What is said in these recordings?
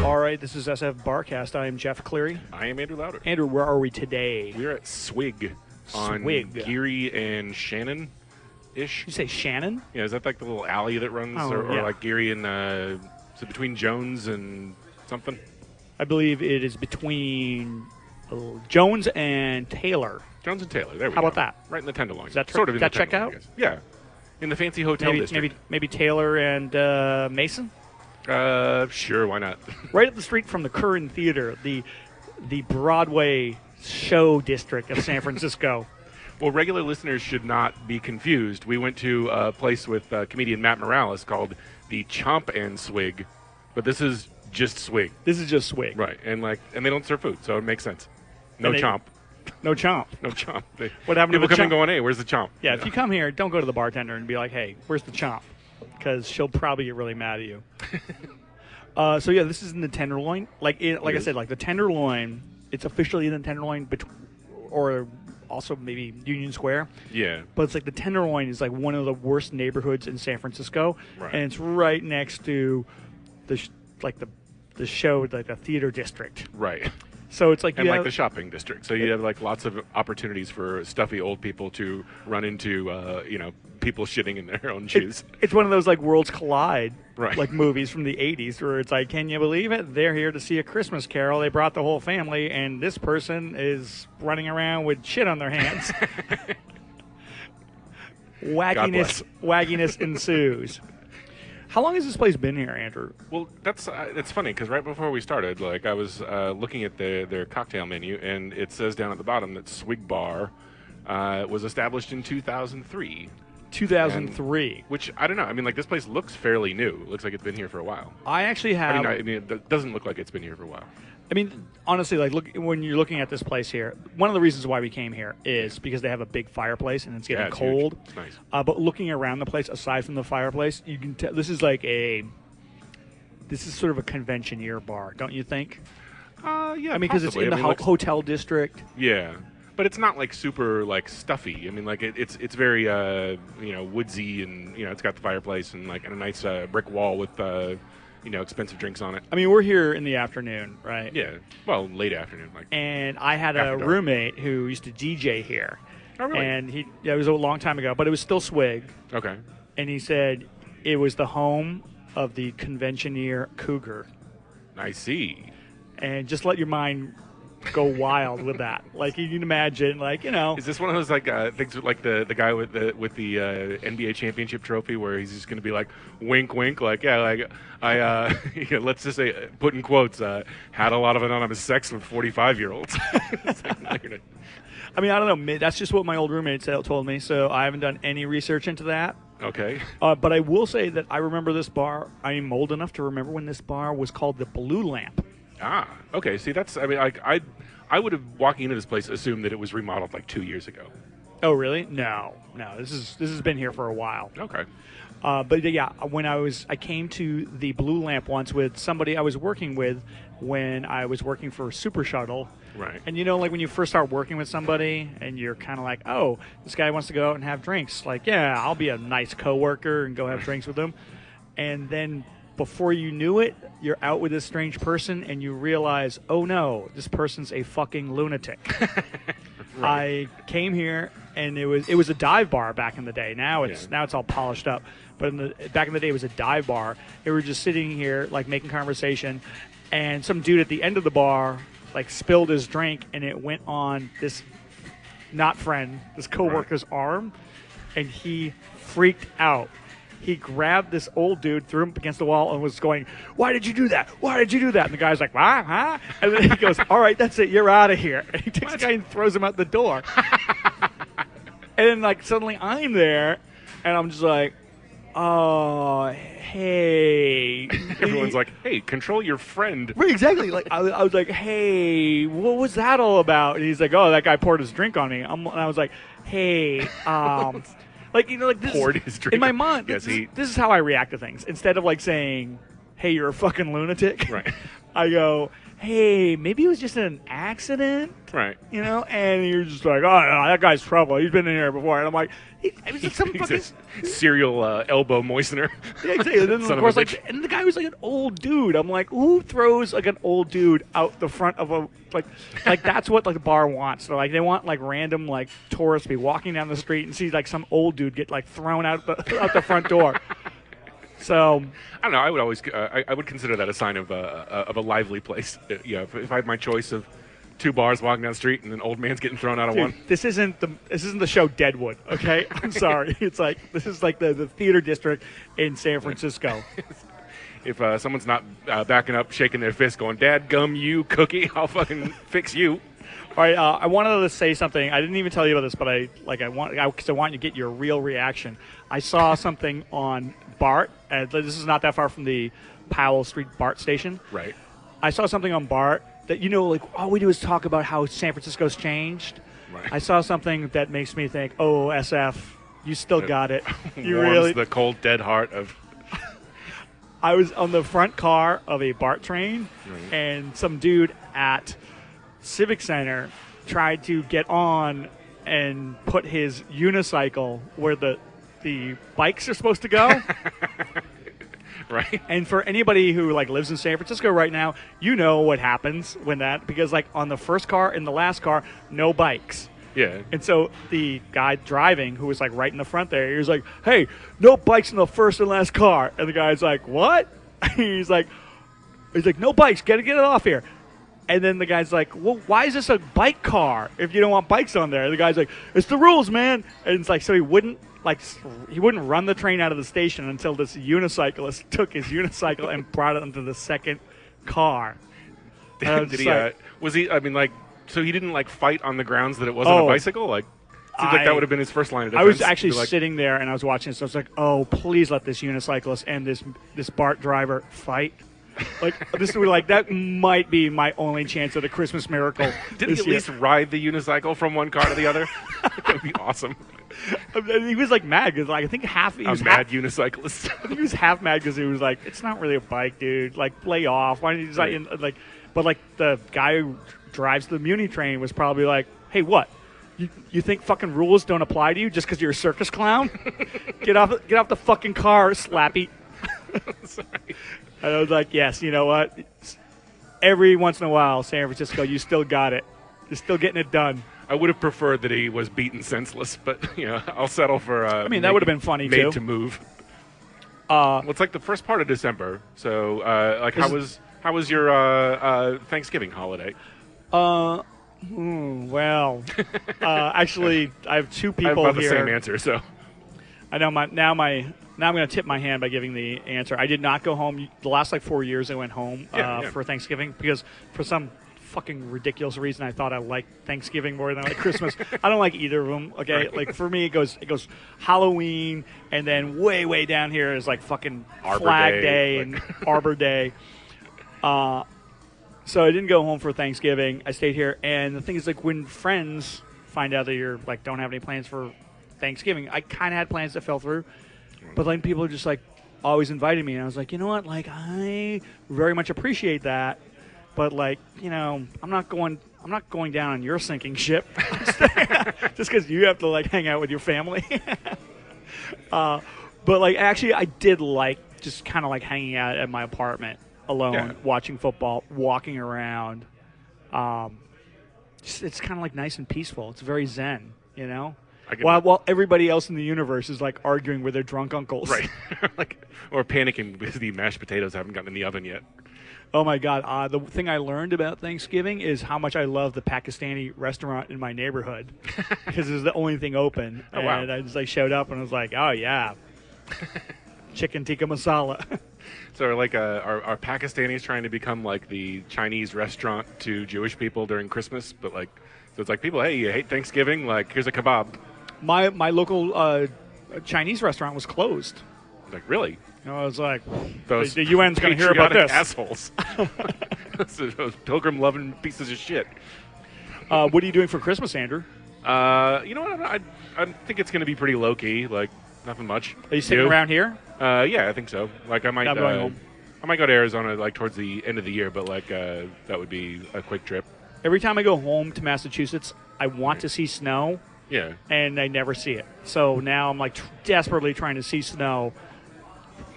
All right, this is SFBarkast. I am Jeff Cleary. I am Andrew Louder. Andrew, where are we today? We're at Swig on Swig. Geary and Shannon-ish. You say Shannon? Yeah, is that like the little alley that runs? Or like Geary and, is it between Jones and something? I believe it is between Jones and Taylor. Jones and Taylor, there we go. How about that? Right in the Tenderloin. Is that sort of in that the check Tenderloin, out? I guess. Yeah. In the fancy hotel district. Maybe Taylor and Mason? Sure, why not? Right up the street from the Curran Theater, the Broadway show district of San Francisco. Well, regular listeners should not be confused. We went to a place with comedian Matt Morales called the Chomp and Swig, but this is just Swig. This is just Swig. Right, and they don't serve food, so it makes sense. No chomp. No chomp. No chomp. What happened to people the come chomp? and going, hey, where's the chomp? Yeah, if you come here, don't go to the bartender and be like, hey, where's the chomp? Because she'll probably get really mad at you. So, yeah, this is in the Tenderloin. Like I said, like the Tenderloin, it's officially in the Tenderloin, or also maybe Union Square. Yeah. But it's like the Tenderloin is like one of the worst neighborhoods in San Francisco. Right. And it's right next to the show, like the theater district. Right. So it's like and like the shopping district. So you have like lots of opportunities for stuffy old people to run into, people shitting in their own shoes. It's one of those like worlds collide, right, like movies from the 80s where it's like, can you believe it? They're here to see A Christmas Carol. They brought the whole family, and this person is running around with shit on their hands. Wagginess ensues. How long has this place been here, Andrew? Well, that's funny because right before we started, like I was looking at their cocktail menu, and it says down at the bottom that Swig Bar was established in 2003. 2003. Which, I don't know. I mean, like, this place looks fairly new. It looks like it's been here for a while. I actually have... I mean, it doesn't look like it's been here for a while. I mean, honestly, like, look, when you're looking at this place here, one of the reasons why we came here is because they have a big fireplace and it's getting cold. It's nice. But looking around the place, aside from the fireplace, you can tell this is sort of a convention year bar, don't you think? Yeah, I mean, because it's in the hotel district. Yeah. But it's not like super like stuffy. I mean, like it's very woodsy, and it's got the fireplace and like a nice brick wall with expensive drinks on it. I mean, we're here in the afternoon, right? Yeah, well, late afternoon. And I had a roommate who used to DJ here. Oh, really? And it was a long time ago, but it was still Swig. Okay. And he said it was the home of the conventioneer Cougar. I see. And just let your mind go wild with that. Like, you can imagine, like, Is this one of those like things with, like the guy with the NBA championship trophy where he's just going to be like, wink, wink, like, yeah, like I let's just say, put in quotes, had a lot of anonymous sex with 45-year-olds. I mean, I don't know. That's just what my old roommate told me, so I haven't done any research into that. Okay. But I will say that I remember this bar. I am old enough to remember when this bar was called the Blue Lamp. Ah, okay. See, I would have, walking into this place, assumed that it was remodeled like 2 years ago. Oh, really? No. This has been here for a while. Okay. But yeah, when I came to the Blue Lamp once with somebody I was working with when I was working for Super Shuttle. Right. And like when you first start working with somebody and you're kind of like, oh, this guy wants to go out and have drinks. Like, yeah, I'll be a nice coworker and go have drinks with him. And then before you knew it, you're out with this strange person and you realize, oh no, this person's a fucking lunatic. Right. I came here and it was a dive bar back in the day. Now it's all polished up. But back in the day it was a dive bar. They were just sitting here like making conversation, and some dude at the end of the bar like spilled his drink and it went on this this coworker's arm, and he freaked out. He grabbed this old dude, threw him against the wall, and was going, "Why did you do that? Why did you do that?" And the guy's like, "What? Huh?" And then he goes, "All right, that's it. You're out of here." And he takes the guy and throws him out the door. And then, like, suddenly I'm there, and I'm just like, "Oh, hey." Everyone's like, "Hey, control your friend." Right, exactly. Like, I was like, "Hey, what was that all about?" And he's like, "Oh, that guy poured his drink on me." And I was like, "Hey, Like, this poured his drink. In my mind, this is how I react to things. Instead of, like, saying, hey, you're a fucking lunatic, right? I go, hey, maybe it was just an accident. Right. You know, and you're just like, oh, no, that guy's trouble. He's been in here before. And I'm like, it was like some fucking cereal elbow moistener. Yeah, exactly. And then, of course, like, and the guy was like an old dude. I'm like, who throws like an old dude out the front of a like that's what like the bar wants. So like they want like random like tourists be walking down the street and see like some old dude get like thrown out the front door. So I don't know. I would always I would consider that a sign of a lively place. Yeah, if I had my choice of 2 bars walking down the street and an old man's getting thrown out of one. This isn't the show Deadwood, okay? I'm sorry. It's like this is like the theater district in San Francisco. If someone's not backing up, shaking their fist, going, "Dad, gum you, cookie, I'll fucking fix you." All right, I wanted to say something. I didn't even tell you about this, but I want you to get your real reaction. I saw something on BART. This is not that far from the Powell Street BART station. Right. I saw something on BART that, you know, like all we do is talk about how San Francisco's changed. Right. I saw something that makes me think, oh, SF, you still got it. You warms really. The cold, dead heart of. I was on the front car of a BART train, and some dude at Civic Center tried to get on and put his unicycle where the bikes are supposed to go. Right. And for anybody who like lives in San Francisco right now, you know what happens when that, because like on the first car and the last car, no bikes. Yeah. And so the guy driving, who was like right in the front there, he was like, "Hey, no bikes in the first and last car." And the guy's like, "What?" he's like, "No bikes. Get it off here." And then the guy's like, "Well, why is this a bike car if you don't want bikes on there?" And the guy's like, "It's the rules, man." And it's like, so he wouldn't run the train out of the station until this unicyclist took his unicycle and brought it into the second car. Did he? Was he? I mean, like, so he didn't like fight on the grounds that it wasn't a bicycle. Like, seems like that would have been his first line of defense. I was actually sitting there and I was watching this. So I was like, "Oh, please let this unicyclist and this BART driver fight." Like this would that might be my only chance at a Christmas miracle. Did he at least ride the unicycle from one car to the other? That would be awesome. He was like mad because I think he was mad unicyclist. I think he was half mad because he was like, "It's not really a bike, dude. Like, lay off. Why don't you just like?" But like the guy who drives the Muni train was probably like, "Hey, what? You think fucking rules don't apply to you just because you're a circus clown? Get off the fucking car, Slappy." Sorry. And I was like, yes, you know what? Every once in a while, San Francisco, you still got it. You're still getting it done. I would have preferred that he was beaten senseless, but I'll settle for. I mean, that would have been funny made too. To move. Well, it's like the first part of December. So, how was your Thanksgiving holiday? Well, actually, I have 2 people I have about here. the same answer, so. I know now I'm going to tip my hand by giving the answer. I did not go home. The last 4 years I went home for Thanksgiving because for some fucking ridiculous reason I thought I liked Thanksgiving more than I like Christmas. I don't like either of them. Okay, right. Like for me it goes Halloween and then way down here is like fucking Arbor Flag Day, Day and Arbor Day. So I didn't go home for Thanksgiving. I stayed here, and the thing is like when friends find out that you're like don't have any plans for Thanksgiving, I kind of had plans that fell through. But then people are just like always inviting me, and I was like, you know what? Like I very much appreciate that, but like I'm not going down on your sinking ship just because you have to like hang out with your family. But like actually, I did like just kind of like hanging out at my apartment alone, watching football, walking around. It's kind of like nice and peaceful. It's very zen, While everybody else in the universe is like arguing with their drunk uncles, right? Or panicking because the mashed potatoes haven't gotten in the oven yet. Oh my God! The thing I learned about Thanksgiving is how much I love the Pakistani restaurant in my neighborhood because it was the only thing open. Oh, wow. And I just showed up and I was like, oh yeah, chicken tikka masala. So are Pakistanis trying to become like the Chinese restaurant to Jewish people during Christmas? But so it's like people, hey, you hate Thanksgiving? Like here's a kebab. My local Chinese restaurant was closed. Like really? I was like, those the UN's going to hear about this. Assholes. Those pilgrim-loving pieces of shit. What are you doing for Christmas, Andrew? You know what? I think it's going to be pretty low-key. Like, nothing much. Are you sitting around here? Yeah, I think so. Like, I might... I'm going home. I might go to Arizona like towards the end of the year, but like that would be a quick trip. Every time I go home to Massachusetts, I want to see snow. Yeah. And I never see it. So now I'm like desperately trying to see snow.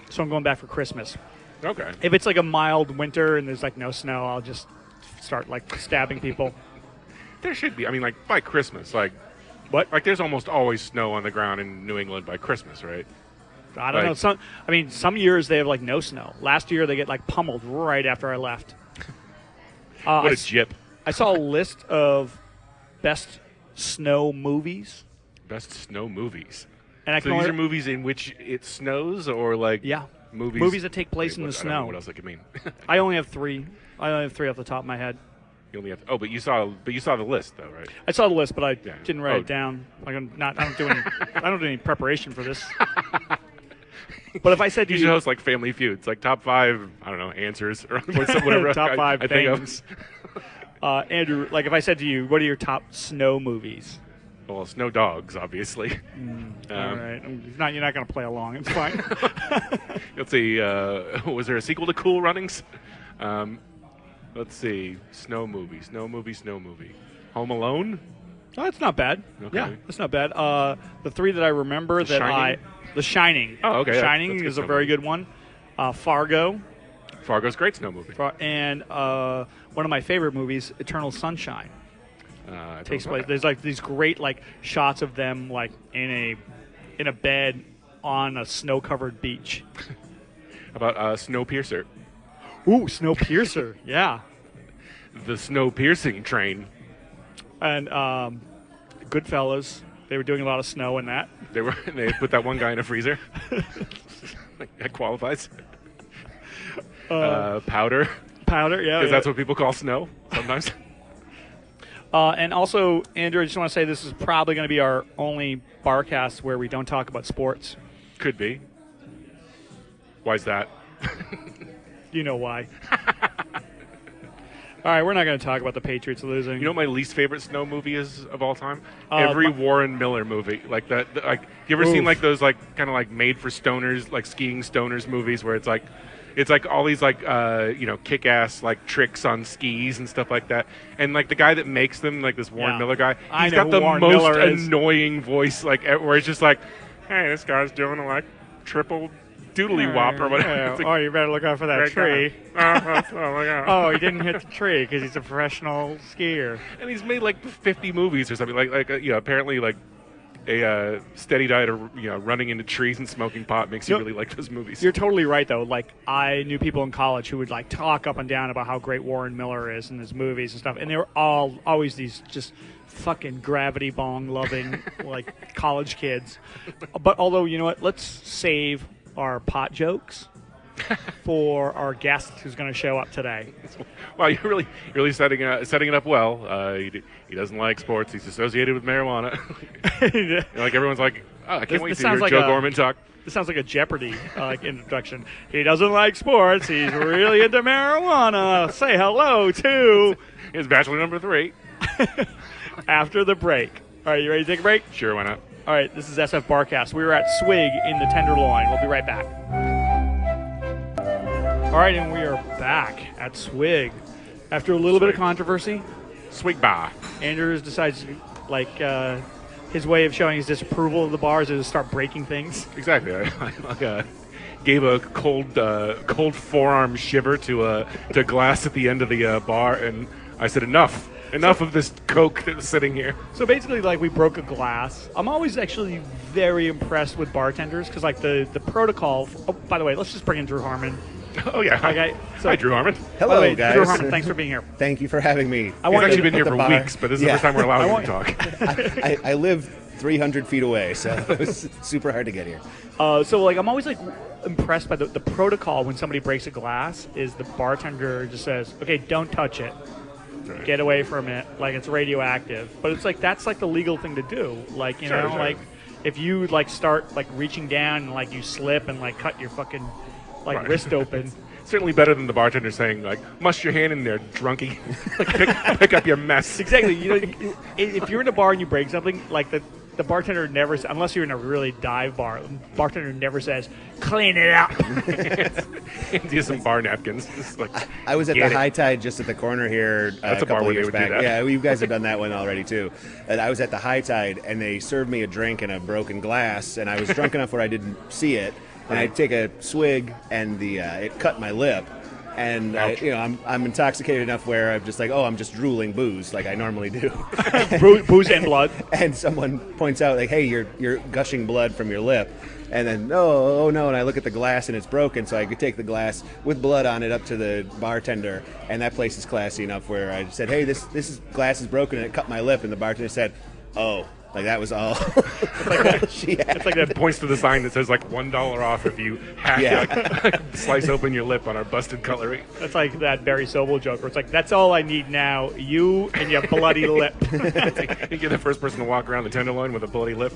So I'm going back for Christmas. Okay. If it's like a mild winter and there's like no snow, I'll just start like stabbing people. There should be. I mean, like by Christmas, like what? Like there's almost always snow on the ground in New England by Christmas, right? I don't know. Some years they have like no snow. Last year they get like pummeled right after I left. What a jip. I saw a list of best snow movies. Best snow movies. And so these are movies in which it snows, or like movies that take place in the snow. I don't know what else I could mean. I only have three. I only have three off the top of my head. You only have. But you saw the list though, right? I saw the list, but I didn't write it down. I don't do any preparation for this. But if I said you should host like Family Feuds, like top 5, I don't know, answers or whatever. Top 5 I things. Think of. Andrew, like if I said to you, what are your top snow movies? Well, Snow Dogs, obviously. All right. You're not going to play along. It's fine. Let's see. Was there a sequel to Cool Runnings? Let's see. Snow movie. Home Alone? Oh, that's not bad. Okay. Yeah, that's not bad. The 3 that I remember The Shining. Oh, okay. Shining is a very good one. Fargo. Fargo's a great snow movie. And one of my favorite movies, Eternal Sunshine. Takes place. There's like these great like shots of them like in a bed on a snow-covered beach. How about Snowpiercer? Ooh, Snowpiercer. Yeah. The snow piercing train. And Goodfellas. They were doing a lot of snow in that. They put that one guy in a freezer. That qualifies. Powder. Powder, yeah. Because that's what people call snow sometimes. And also, Andrew, I just want to say this is probably going to be our only Barcast where we don't talk about sports. Could be. Why's that? You know why. All right, we're not going to talk about the Patriots losing. You know what my least favorite snow movie is of all time? Every Warren Miller movie. Like that. Like, you ever seen like those like kind of like made for stoners, like skiing stoners movies where it's like all these like kick-ass like tricks on skis and stuff like that. And like the guy that makes them, like this Warren Miller guy, he's got the most annoying voice, like where it's just like, hey, this guy's doing a like triple doodly wop or whatever. Yeah. Like, you better look out for that tree. Oh, he didn't hit the tree because he's a professional skier. And he's made like 50 movies or something. Apparently like a steady diet of running into trees and smoking pot makes you really like those movies. You're totally right though. Like I knew people in college who would like talk up and down about how great Warren Miller is in his movies and stuff, and they were always these just fucking gravity bong loving like college kids. But although you know what, let's save our pot jokes for our guest who's going to show up today. Wow, you're really setting it up well. He doesn't like sports. He's associated with marijuana. Like everyone's like, oh, I can't wait to hear like Joe Gorman talk. This sounds like a Jeopardy introduction. He doesn't like sports. He's really into marijuana. Say hello to his bachelor number 3. After the break. All right, you ready to take a break? Sure, why not? All right, this is SFBarkast. We were at Swig in the Tenderloin. We'll be right back. All right, and we are back at Swig. After a little bit of controversy, Swig Bar. Andrews decides, his way of showing his disapproval of the bars is to start breaking things. Exactly. I gave a cold forearm shiver to glass at the end of the bar, and I said, enough of this Coke that's sitting here. So basically, we broke a glass. I'm always actually very impressed with bartenders because, the protocol. By the way, let's just bring in Drew Harmon. Oh, yeah. Hi, Drew Harmon. Hello, guys. Drew Harmon, thanks for being here. Thank you for having me. He's actually been here for weeks, but this is the first time we're allowing him to talk. I live 300 feet away, so it's super hard to get here. I'm always, impressed by the protocol when somebody breaks a glass is the bartender just says, okay, don't touch it. Right. Get away from it, it's radioactive. But it's that's the legal thing to do. Sure. If you start reaching down and you slip and cut your fucking right. wrist open. Certainly better than the bartender saying must your hand in there, drunkie. Pick up your mess. Exactly. If you're in a bar and you break something, the bartender never, unless you're in a really dive bar, the bartender never says, "Clean it up." Do some bar napkins. Like, I was at the High Tide just at the corner here That's a a bar couple where they years would do back. that. Yeah, you guys have done that one already too. And I was at the High Tide, and they served me a drink in a broken glass, and I was drunk enough where I didn't see it, and I take a swig, and it cut my lip. And I'm intoxicated enough where I'm just like, I'm just drooling booze like I normally do. Booze and blood. And someone points out, like, hey, you're gushing blood from your lip. And then, oh no, and I look at the glass and it's broken, so I could take the glass with blood on it up to the bartender, and that place is classy enough where I said, hey, this glass is broken and it cut my lip, and the bartender said, oh. Like, that was all she had. It's like that points to the sign that says, like, $1 off if you slice open your lip on our busted cutlery. That's like that Barry Sobel joke where it's like, that's all I need now, you and your bloody lip. You're the first person to walk around the Tenderloin with a bloody lip.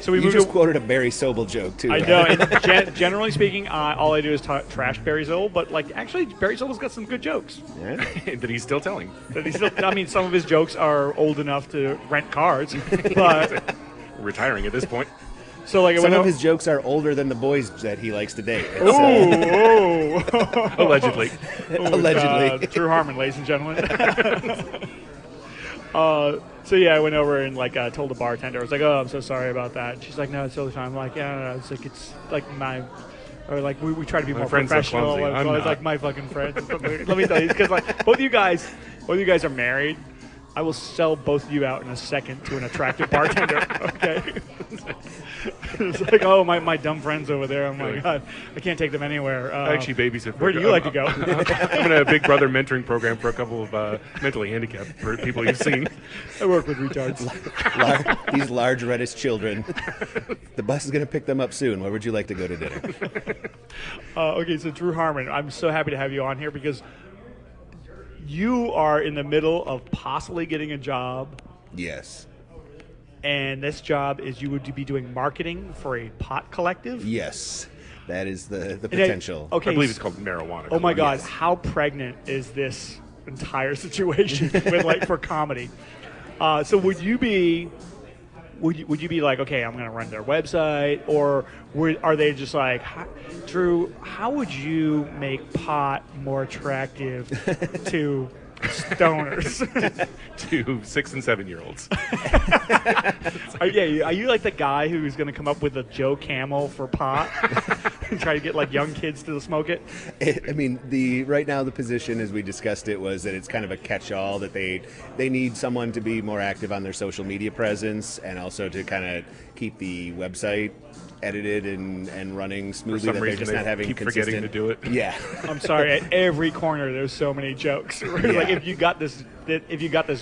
So we you just quoted a Barry Sobel joke, too. I know. And generally speaking, all I do is trash Barry Sobel, but, like, actually, Barry Sobel's got some good jokes. Yeah. That he's still telling. I mean, some of his jokes are old enough to rent cars, but... Retiring at this point. So, like, some of his jokes are older than the boys that he likes to date. Allegedly. Allegedly. Drew Harmon, ladies and gentlemen. So yeah, I went over and told the bartender. I was like, "Oh, I'm so sorry about that." And she's like, "No, it's totally fine." I'm like, "Yeah, no, it's like we try to be more professional." So I was like, "My fucking friends." Let me tell you, because both of you guys are married. I will sell both of you out in a second to an attractive bartender. Okay. It's like, oh, my dumb friends over there. Oh my god, I can't take them anywhere. I actually babysit. Where do you like to go? I'm in a Big Brother mentoring program for a couple of mentally handicapped people you've seen. I work with retards. These large reddish children. The bus is going to pick them up soon. Where would you like to go to dinner? Okay, so Drew Harmon, I'm so happy to have you on here because you are in the middle of possibly getting a job. Yes. And this job is you would be doing marketing for a pot collective? Yes. That is the potential. I believe it's called marijuana. Oh my God, how pregnant is this entire situation with for comedy? So would you be like, okay, I'm going to run their website, or are they just like, Drew, how would you make pot more attractive to stoners? To 6 and 7 year olds. Are you like the guy who's going to come up with a Joe Camel for pot and try to get young kids to smoke it? Right now the position, as we discussed it, was that it's kind of a catch-all, that they need someone to be more active on their social media presence and also to kind of keep the website edited and running smoothly. For some that reason, they're just not having keep consistent... forgetting to do it. Yeah. I'm sorry. At every corner, there's so many jokes. Like if you got this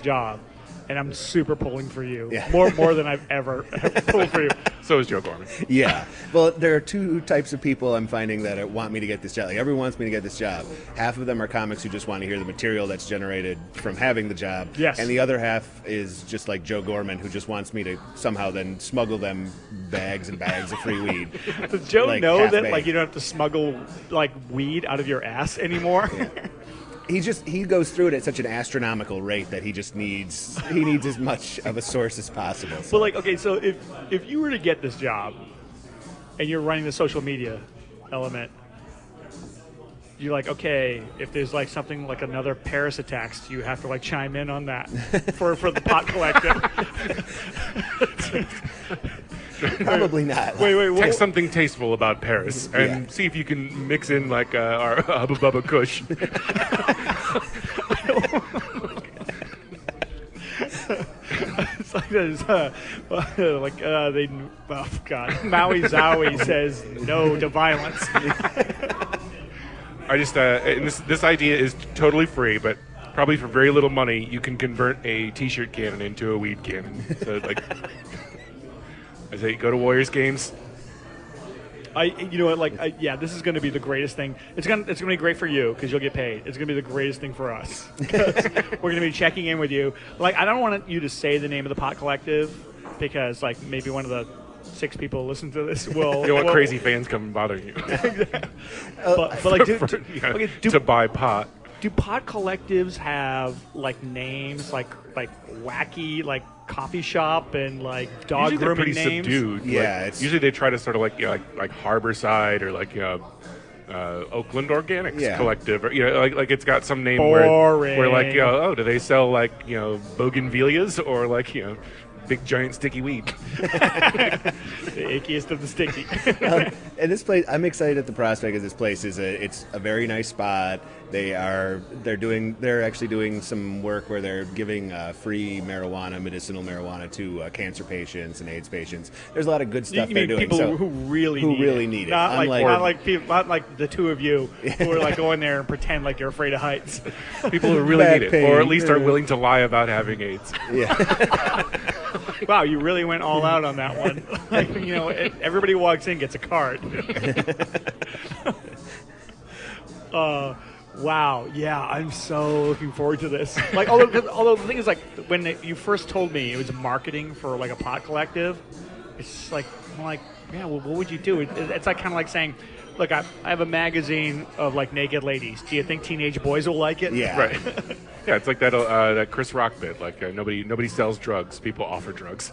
job, and I'm super pulling for you, more than I've ever pulled for you. So is Joe Gorman. Yeah. Well, there are two types of people I'm finding that want me to get this job. Like, everyone wants me to get this job. Half of them are comics who just want to hear the material that's generated from having the job. Yes. And the other half is just like Joe Gorman, who just wants me to somehow then smuggle them bags and bags of free weed. Does Joe know that you don't have to smuggle weed out of your ass anymore? Yeah. He goes through it at such an astronomical rate that he needs as much of a source as possible. So. But okay, so if you were to get this job and you're running the social media element, you're like, okay, if there's something like another Paris attacks, you have to chime in on that for the pot collective. Probably not. Wait. Text something tasteful about Paris and see if you can mix in our Hubba Bubba Kush. It's like this, Maui Zowie says no to violence. I just and this idea is totally free, but probably for very little money, you can convert a T-shirt cannon into a weed cannon. So I say, go to Warriors games. This is going to be the greatest thing. It's going to be great for you because you'll get paid. It's going to be the greatest thing for us. We're going to be checking in with you. I don't want you to say the name of the pot collective because maybe one of the 6 people who listen to this will. You don't want crazy fans come and bother you. To buy pot. Do pot collectives have names like wacky coffee shop and like dog Usually they're grooming pretty names. subdued. Yeah, Like, it's- usually they try to sort of like like Harborside or like Oakland Organics Collective, or like it's got some name where like do they sell like bougainvilleas or like big giant sticky weed? The ickiest of the sticky. And this place, I'm excited at the prospect of this place. It's a very nice spot. They're actually doing some work where they're giving free medicinal marijuana to cancer patients and AIDS patients. There's a lot of good stuff they're doing. People who really need it. Not like the two of you who are like going there and pretend like you're afraid of heights. People who really Back need it, pain. or at least are willing to lie about having AIDS. Yeah. Wow, you really went all out on that one. Like, everybody walks in gets a card. Wow, yeah, I'm so looking forward to this. Like, although the thing is, like, when you first told me it was marketing for like a pot collective, it's like, I'm like, yeah, well, what would you do? It's like kind of like saying, look, I have a magazine of like naked ladies. Do you think teenage boys will like it? Yeah. Right. Yeah, it's like that Chris Rock bit. Like nobody sells drugs. People offer drugs,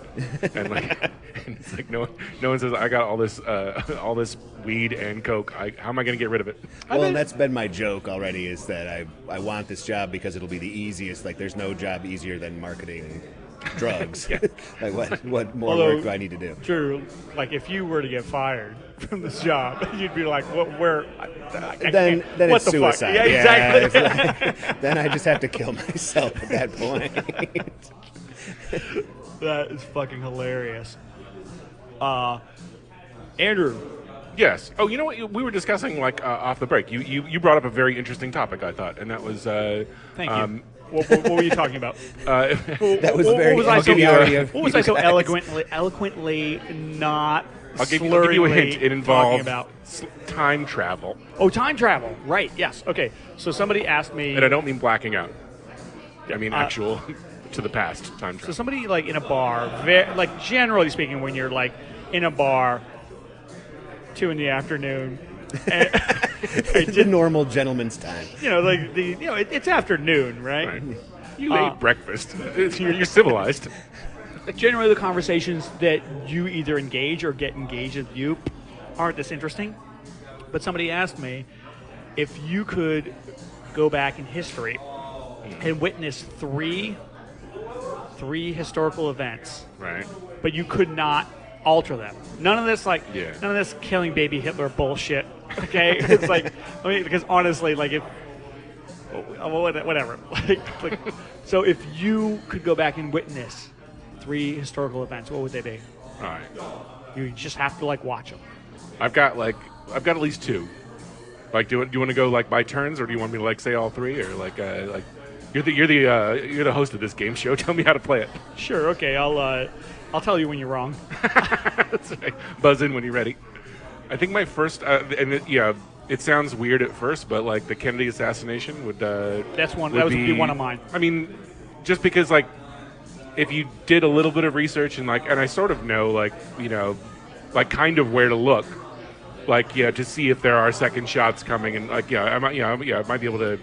and and it's like no one says I got all this weed and coke. How am I going to get rid of it? Well, and that's been my joke already. Is that I want this job because it'll be the easiest. Like, there's no job easier than marketing drugs. Like, what more work do I need to do? True. Like, if you were to get fired from this job, you'd be like, "What? Where?" Then what it's the suicide. Fuck? Yeah, exactly. It's like, then I just have to kill myself at that point. That is fucking hilarious. Andrew. Yes. Oh, you know what? We were discussing off the break. You brought up a very interesting topic, I thought, and that was Thank you. What were you talking about? That was very. What was I so eloquently not? I'll give you a hint. It involves about time travel. Oh, time travel. Right. Yes. Okay. So somebody asked me, And I don't mean blacking out. I mean actual to the past time travel. so somebody like in a bar, like generally speaking, when you're like in a bar, 2 p.m. and It's a normal gentleman's time. it's afternoon, right? Right. You ate breakfast. You're civilized. Generally, the conversations that you either engage or get engaged with you aren't this interesting. But somebody asked me if you could go back in history and witness three historical events, Right. but you could not alter them. None of this none of this killing baby Hitler bullshit. Okay, it's like, because honestly, like if whatever, so if you could go back and witness 3 historical events, what would they be? All right. You just have to watch them. I've got at least 2. Like, do you want to go by turns, or do you want me to say all 3, or you're the host of this game show? Tell me how to play it. Sure. Okay. I'll tell you when you're wrong. That's right. Buzz in when you're ready. I think my first, it sounds weird at first, but the Kennedy assassination would. That's one. That would be one of mine. I mean, just because if you did a little bit of research and I sort of know kind of where to look, to see if there are second shots coming, and I might be able to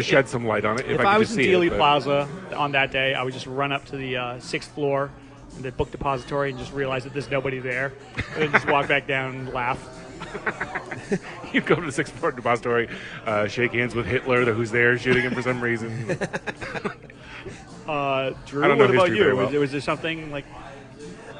shed some light on it if I could was just in see Dealey it. Plaza on that day, I would just run up to the 6th floor in the book depository and just realize that there's nobody there, and then just walk back down and laugh. You go to the 6th floor depository, shake hands with Hitler, who's there shooting him for some reason. Drew, I don't know what about history very you? well. Was there something like?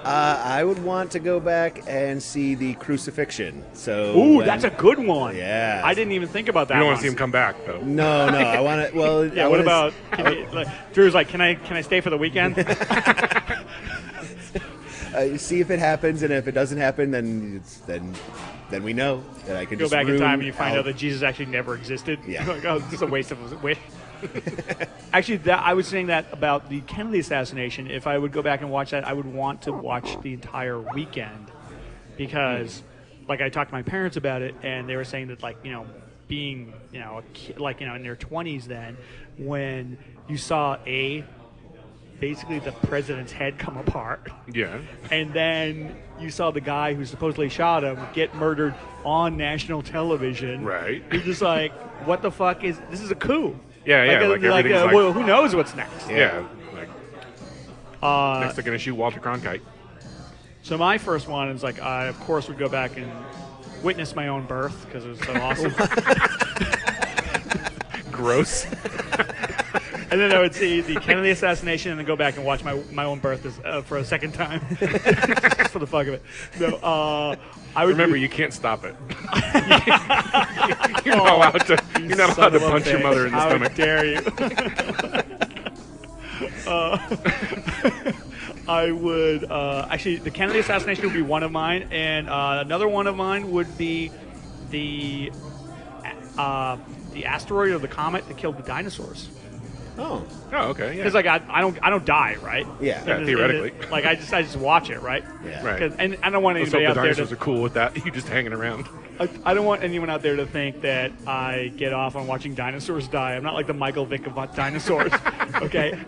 I would want to go back and see the crucifixion. So, Ooh, that's a good one. Yeah. I didn't even think about that. You don't want one. to see him come back, though. No, I want to. Well, Yeah. I What wanna about? Drew's like, can I stay for the weekend? see if it happens, and if it doesn't happen, then then we know that I can Go just back in room time and you find out. out that Jesus actually never existed. Yeah. Like, oh, this is a waste of a wish. Actually, I was saying that about the Kennedy assassination. If I would go back and watch that, I would want to watch the entire weekend because, I talked to my parents about it, and they were saying that, being, a kid, in their 20s then, when you saw basically the president's head come apart. Yeah. And then you saw the guy who supposedly shot him get murdered on national television. Right. You're just like, what the fuck this is a coup. Yeah, yeah. Well, who knows what's next? Yeah. Next, they're gonna shoot Walter Cronkite. So my first one is like I of course would go back and witness my own birth because it was so awesome. Gross. And then I would see the Kennedy assassination and then go back and watch my own birth for a second time. Just for the fuck of it. No, I would remember you can't stop it. You're not allowed to. You're not allowed to punch your mother in the stomach. How dare you? I would actually the Kennedy assassination would be one of mine, and another one of mine would be the asteroid or the comet that killed the dinosaurs. Oh, okay. Yeah. Because like I don't die, right? Yeah. Theoretically. Like I just watch it, right? Yeah. Right. And I don't want Let's hope anybody the out there dinosaurs to. are cool with that. You just hanging around. I don't want anyone out there to think that I get off on watching dinosaurs die. I'm not like the Michael Vick of dinosaurs. Okay,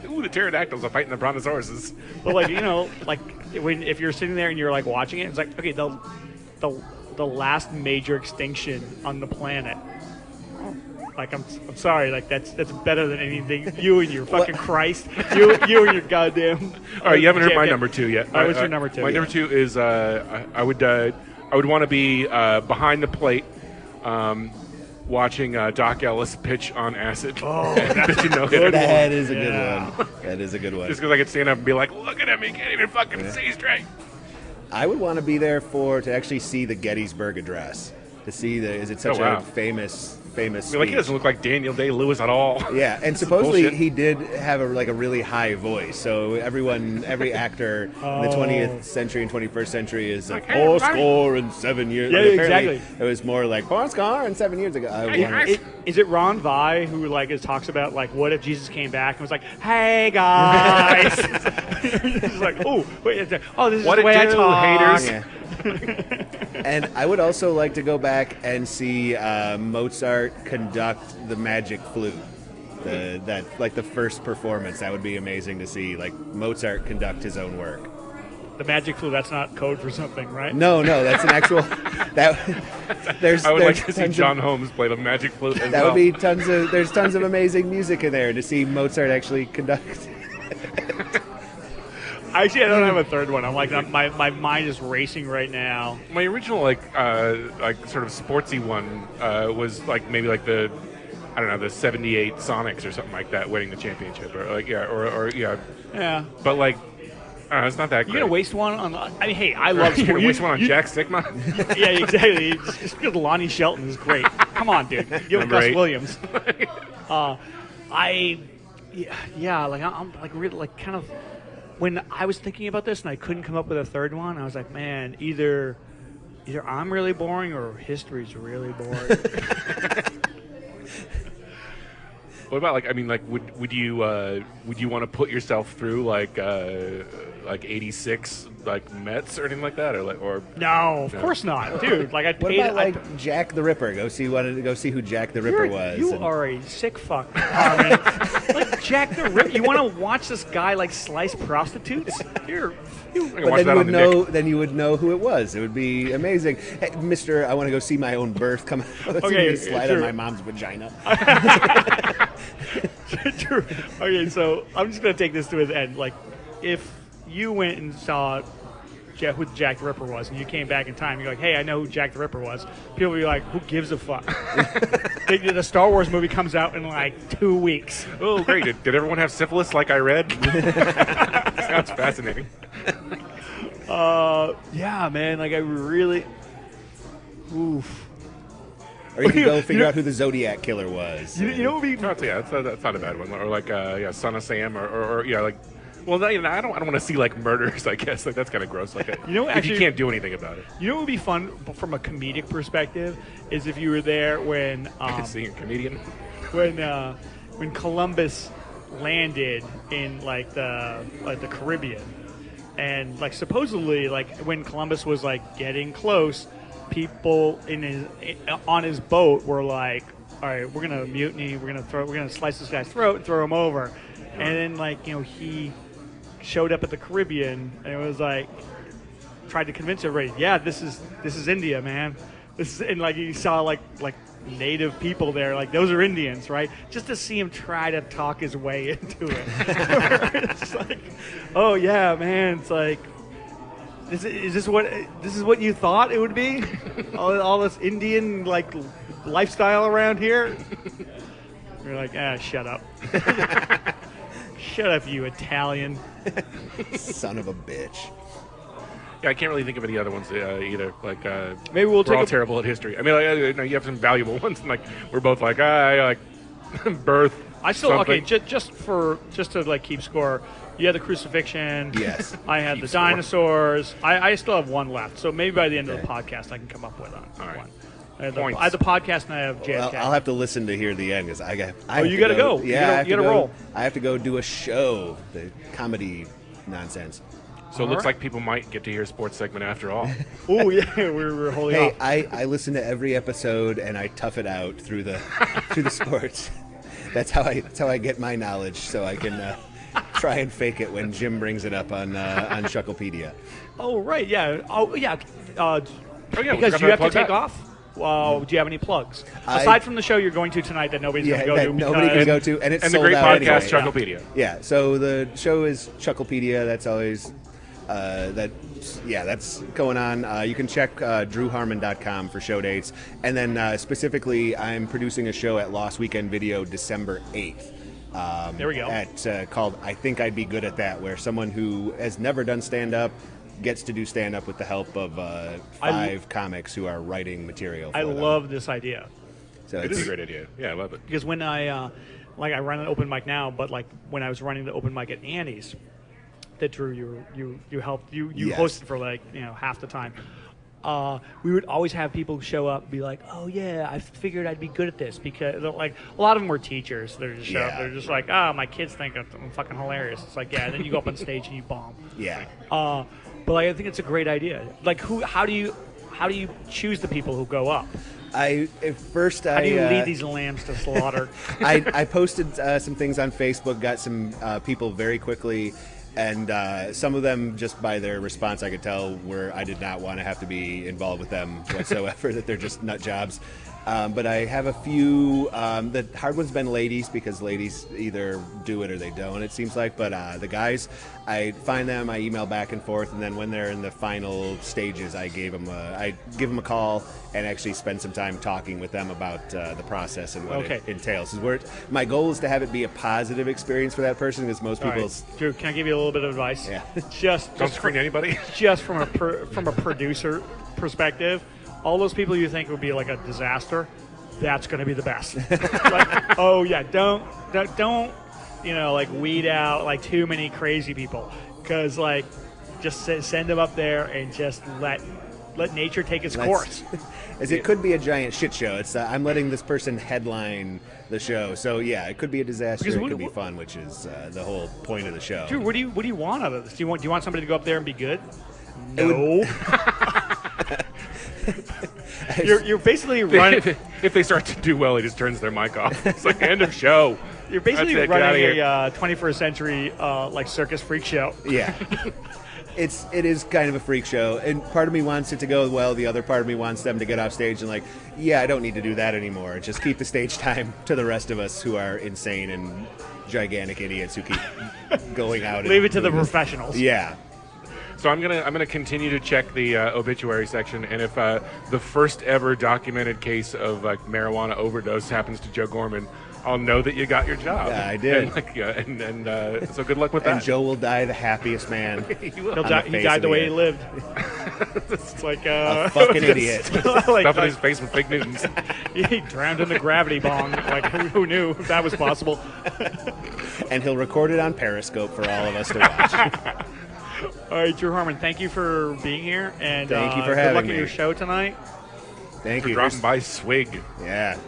Ooh, the pterodactyls are fighting the brontosauruses. but like like if you're sitting there and you're like watching it, it's like okay, the last major extinction on the planet. Like I'm sorry, like that's better than anything. You and your fucking Christ, you and your goddamn. All right, you haven't heard my number 2 yet. All right, what's your number 2? My number 2 is I would want to be behind the plate, watching Doc Ellis pitch on acid. Oh, that's a that is a good one. That is a good one. Just because I could stand up and be like, look at him, he can't even fucking see straight. I would want to be there to actually see the Gettysburg Address. To see is it such a famous I mean, like he doesn't look like Daniel Day-Lewis at all. Yeah, and supposedly he did have a really high voice. So every actor in the 20th century and 21st century is like, four score and 7 years. Yeah, exactly. It was more like 4 score and 7 years ago. Is it Ron Vai who talks about like what if Jesus came back and was like, hey guys, it's like this is what the way I talk. Haters. Yeah. And I would also like to go back and see Mozart conduct the magic flute. The first performance. That would be amazing to see. Like Mozart conduct his own work. The magic flute. That's not code for something, right? No, that's an actual. I would like to see John Holmes play the magic flute. As that well. would be there's tons of amazing music in there to see Mozart actually conduct. Actually, I don't have a third one. I'm like, my mind is racing right now. My original sort of sportsy one was like maybe like the the '78 Sonics or something like that winning the championship or Yeah. But like, it's not that great. You're gonna waste one on. I mean, hey, I love You're sport. gonna waste one on Jack Sigma. Yeah, exactly. Just because Lonnie Shelton is great. Come on, dude. Give it Gus 8. Williams. I'm like really like kind of. When I was thinking about this and I couldn't come up with a third one, I was like, man, either I'm really boring or history's really boring. What about would you want to put yourself through like 86 like Mets or anything like that or No, of course not, dude. Like What about Jack the Ripper? Go see who Jack the Ripper was. You are a sick fuck, Carmen. Like Jack the Ripper. You want to watch this guy like slice prostitutes? But then you would know who it was. It would be amazing. Hey, Mister, I want to go see my own birth. Come Okay, slide on my mom's vagina. True. Okay, so I'm just gonna take this to its end. Like, if you went and saw who Jack the Ripper was, and you came back in time, you're like, hey, I know who Jack the Ripper was. People would be like, who gives a fuck? The Star Wars movie comes out in like 2 weeks. Oh, great. Did everyone have syphilis like I read? Sounds fascinating. Yeah, man. Like, I really... Oof. Or you could go figure out who the Zodiac Killer was. You know what would be... That's not a bad one. Or like, Son of Sam or like... Well, I don't want to see like murders. I guess like that's kind of gross. Like, if you can't do anything about it. You know what would be fun from a comedic perspective is if you were there when seeing a comedian when Columbus landed in like the Caribbean, and like supposedly like when Columbus was like getting close, people on his boat were like, all right, we're gonna mutiny, we're gonna slice this guy's throat and throw him over, and then like he showed up at the Caribbean and it was like tried to convince everybody, yeah, this is India, man. This is, and like you saw like native people there, like those are Indians, right? Just to see him try to talk his way into it. It's like, oh yeah, man. It's like, is this what you thought it would be? all this Indian like lifestyle around here. You're like, shut up. Shut up, you Italian. Son of a bitch. Yeah, I can't really think of any other ones either. Like, maybe we're all terrible at history. I mean, like, you have some valuable ones. And, like, we're both like, I like birth. I still something. okay. Just to like keep score. You had the crucifixion. Yes. I had the dinosaurs. I still have one left. So maybe by the end of the podcast, I can come up with one. All right. One. I have the podcast and I have JFK. Well, I'll have to listen to hear the end because I got. You got to go. Yeah, you got to roll. I have to go do a show. The comedy nonsense. So it looks like people might get to hear a sports segment after all. Oh yeah, we're holding off. I listen to every episode and I tough it out through the sports. That's how I get my knowledge, so I can try and fake it when Jim brings it up on Chucklepedia. Oh right, yeah. Oh yeah. Because you have to take off. Do you have any plugs aside from the show you're going to tonight that nobody's going to go to? Nobody can go to, and it's and sold the great out podcast anyway. Chucklepedia. Yeah, so the show is Chucklepedia. That's always that's going on. You can check drewharmon.com for show dates, and then specifically, I'm producing a show at Lost Weekend Video December 8th. There we go. At called I Think I'd Be Good at That, where someone who has never done stand-up gets to do stand-up with the help of 5 comics who are writing material for them. love this idea. So It is a great idea. Yeah, I love it. Because when I run an open mic now, but like when I was running the open mic at Annie's, that Drew you helped you Yes. hosted for like half the time. We would always have people show up and be like, oh yeah, I figured I'd be good at this, because like a lot of them were teachers. They're just show up, they're just like, my kids think I'm fucking hilarious. It's like, yeah, and then you go up on stage and you bomb. Yeah. But like, I think it's a great idea. Like, how do you choose the people who go up? How do you lead these lambs to slaughter? I posted some things on Facebook, got some people very quickly, and some of them, just by their response, I could tell I did not want to have to be involved with them whatsoever, that they're just nut jobs. But I have a few. The hard one's been ladies, because ladies either do it or they don't, it seems like. But the guys, I find them, I email back and forth, and then when they're in the final stages, I give them a call and actually spend some time talking with them about the process and what it entails. My goal is to have it be a positive experience for that person, because most people. Right. Drew, can I give you a little bit of advice? Yeah. Just Don't screen anybody. Just from a producer perspective, all those people you think would be like a disaster, that's going to be the best. Like, oh yeah, don't like weed out like too many crazy people, because like just send them up there and just let nature take its course. As it could be a giant shit show. It's I'm letting this person headline the show, so yeah, it could be a disaster. It could be fun, which is the whole point of the show. Drew, what do you want out of this? Do you want somebody to go up there and be good? No. You're basically running. If they start to do well, he just turns their mic off. It's like end of show. You're basically running a 21st century like circus freak show. Yeah. It is kind of a freak show, and part of me wants it to go well. The other part of me wants them to get off stage and like, I don't need to do that anymore. Just keep the stage time to the rest of us who are insane and gigantic idiots who keep going out. Leave it to the professionals. Yeah. So I'm gonna continue to check the obituary section, and if the first ever documented case of marijuana overdose happens to Joe Gorman, I'll know that you got your job. Yeah, I did. And so good luck with that. And Joe will die the happiest man. He died the way he lived. It's like a fucking idiot. Stuffing his face with fig Newtons. He drowned in the gravity bong. Like, who knew that was possible? And he'll record it on Periscope for all of us to watch. All right, Drew Harmon, thank you for being here, and thank you for having me. Good luck at your show tonight. Thank you for dropping by Swig. Yeah,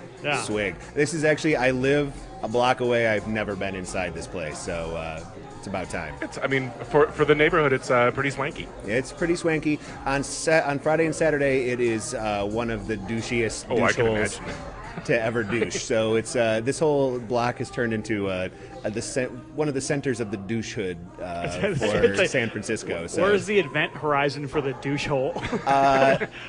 Swig. This is actually, I live a block away. I've never been inside this place, so it's about time. For the neighborhood, it's pretty swanky. It's pretty swanky. On Friday and Saturday, it is one of the douchiest douche holes to ever douche. So it's this whole block has turned into one of the centers of the douche hood for San Francisco. So where's the event horizon for the douche hole?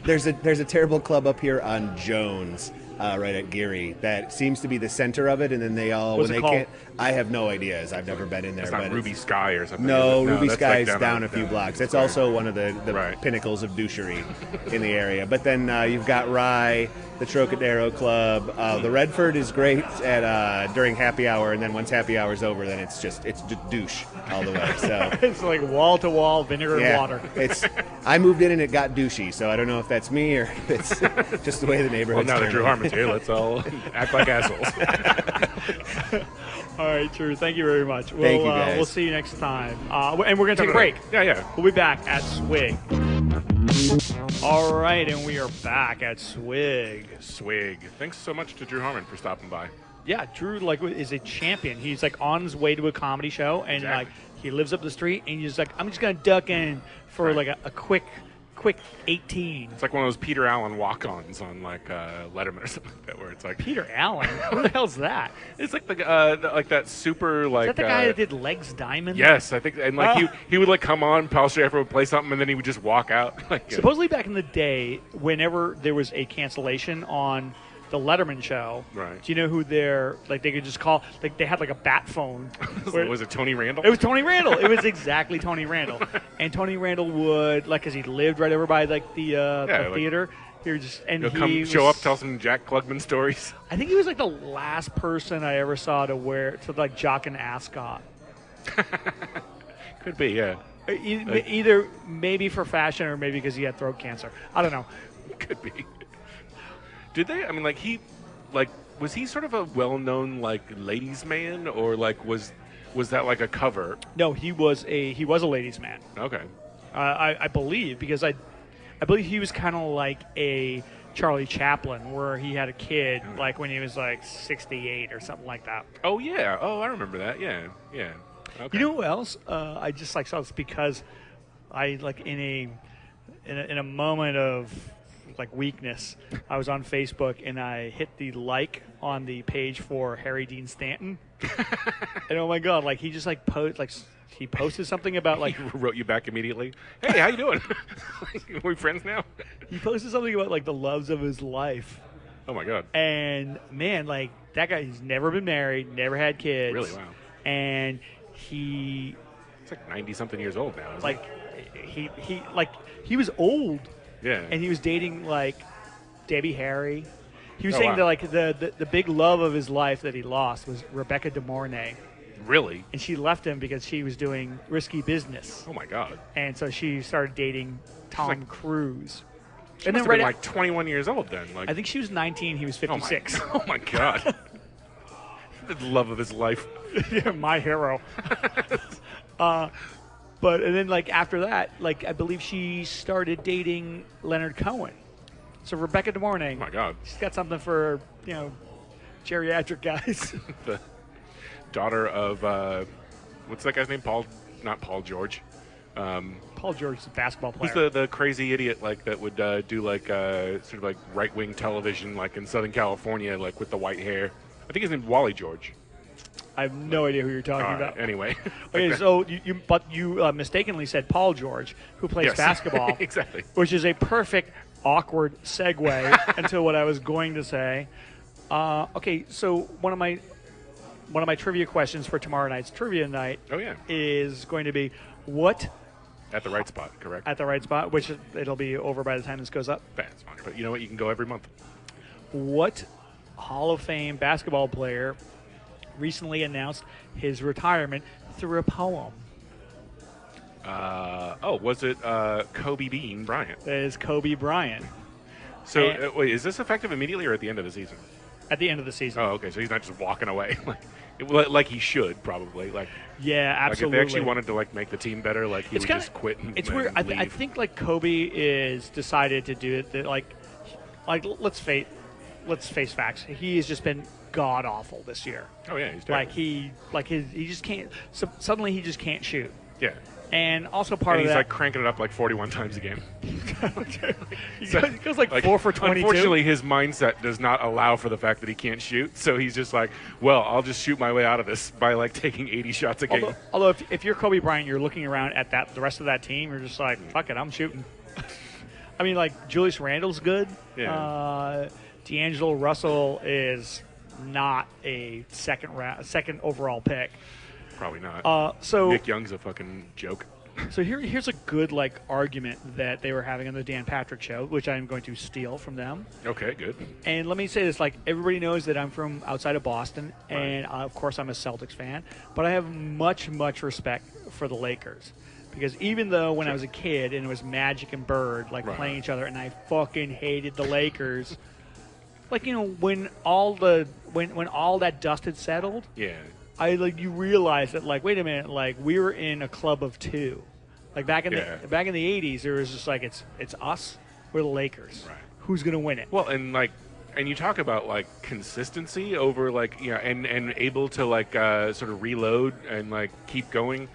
there's a terrible club up here on Jones. Right at Geary, that seems to be the center of it, and then they all What's when it they called? can't. I have no idea, as I've never been in there. It's not but Ruby Sky or something. No, Ruby that's Sky's like down a few blocks. That's also one of the Right. pinnacles of douchery in the area. But then you've got Rye, the Trocadero Club. The Redford is great at during happy hour, and then once happy hour's over, then it's just douche all the way. So It's like wall to wall vinegar and water. I moved in and it got douchey, so I don't know if that's me or if it's just the way the Well, neighborhood's now that turned Drew out. Harmon's here, let's all act like assholes. All right, Drew. Thank you very much. Thank you, guys. We'll see you next time. And we're going to take a break. Yeah. We'll be back at Swig. All right, and we are back at Swig. Swig. Thanks so much to Drew Harmon for stopping by. Yeah, Drew is a champion. He's like on his way to a comedy show, and Exactly. like he lives up the street, and he's like, I'm just gonna duck in for Right. like a quick 18. It's like one of those Peter Allen walk-ons on like Letterman or something like that, where it's like Peter Allen, who the hell's that? it's like like that super like. Is that the guy that did Legs Diamond? Yes, I think, and like Oh. he would like come on, Paul Schaefer would play something, and then he would just walk out. Like, Supposedly back in the day, whenever there was a cancellation on the Letterman show, Right. do you know who they could just call? Like they had like a bat phone. where- was it Tony Randall? It was Tony Randall. It was exactly Tony Randall. And Tony Randall would, like, because he lived right over by, like, the like- theater. He would just, and He'll he come was, show up, tell some Jack Klugman stories. I think he was, like, the last person I ever saw to like, jock an ascot. Could be, yeah. Either maybe for fashion or maybe because he had throat cancer. I don't know. Could be. Did they? I mean, like was he sort of a well-known like ladies' man, or like was that like a cover? No, he was a ladies' man. Okay. I believe, because I believe he was kind of like a Charlie Chaplin, where he had a kid like when he was like 68 or something like that. Oh yeah. Oh, I remember that. Yeah. Okay. You know who else? I just like saw this because I like in a moment of like weakness, I was on Facebook and I hit the like on the page for Harry Dean Stanton, and oh my god, like he just like he posted something about like He wrote you back immediately. Hey, how you doing? Are we friends now? he posted something about like the loves of his life, Oh my god. and man, like that guy, he's never been married, never had kids, Really? Wow. and he It's like 90-something years old now. Isn't like he was old. it? Yeah. And he was dating like Debbie Harry. He was Oh, saying wow. that like the big love of his life that he lost was Rebecca De Mornay, Really? and she left him because she was doing risky business, Oh my god. and so she started dating Tom like- Cruise. She And must then have been right like 21 years old then. Like, I think she was 19, he was oh my- 56. Oh my god. The love of his life. Yeah, my hero. But and then like after that, like I believe she started dating Leonard Cohen. So Rebecca De Mornay. Oh my god. She's got something for geriatric guys. The daughter of what's that guy's name? Not Paul George. Paul George is a basketball player. Who's the crazy idiot like that would do like sort of like right wing television like in Southern California like with the white hair? I think his name's Wally George. I have no idea who you're talking All right, about. anyway. Okay, so you mistakenly said Paul George, who plays Yes. basketball, Exactly. which is a perfect awkward segue into what I was going to say. Okay, so one of my trivia questions for tomorrow night's trivia night Oh yeah. is going to be what At the right spot, correct? at the right spot, which it'll be over by the time this goes up. That's fine. But you know what? You can go every month. What Hall of Fame basketball player recently announced his retirement through a poem? Was it Kobe Bean Bryant? That is Kobe Bryant. So And- wait, is this effective immediately or at the end of the season? At the end of the season. Oh, okay. So he's not just walking away like he should probably. Like, Yeah, like if absolutely. they actually wanted to like make the team better, like he would kinda- just quit. And, It's and weird. I leave. think like Kobe is decided to do it. That like let's face facts. He has just been god awful this year. Oh yeah, he's Like terrible. he just can't. So suddenly he just can't shoot. Yeah. And also part and of he's that, like cranking it up like 41 times a game. he goes like 4 for 22. Unfortunately, his mindset does not allow for the fact that he can't shoot. So he's just like, well, I'll just shoot my way out of this by like taking 80 shots a game. Although if you're Kobe Bryant, you're looking around at the rest of that team, you're just like, fuck it, I'm shooting. I mean, like Julius Randle's good. Yeah. D'Angelo Russell is not a second overall pick. Probably not. So Nick Young's a fucking joke. So here's a good argument that they were having on the Dan Patrick show, which I'm going to steal from them. Okay, good. And let me say this: everybody knows that I'm from outside of Boston, Right. and of course I'm a Celtics fan. But I have much respect for the Lakers because even though when I was a kid and it was Magic and Bird Right. playing each other, and I fucking hated the Lakers. When all that dust had settled. Yeah. You realize that wait a minute, we were in a club of two. Back in the 80s, there was just it's us, we're the Lakers. Right. Who's gonna win it? Well, and you talk about consistency over and able to sort of reload and keep going,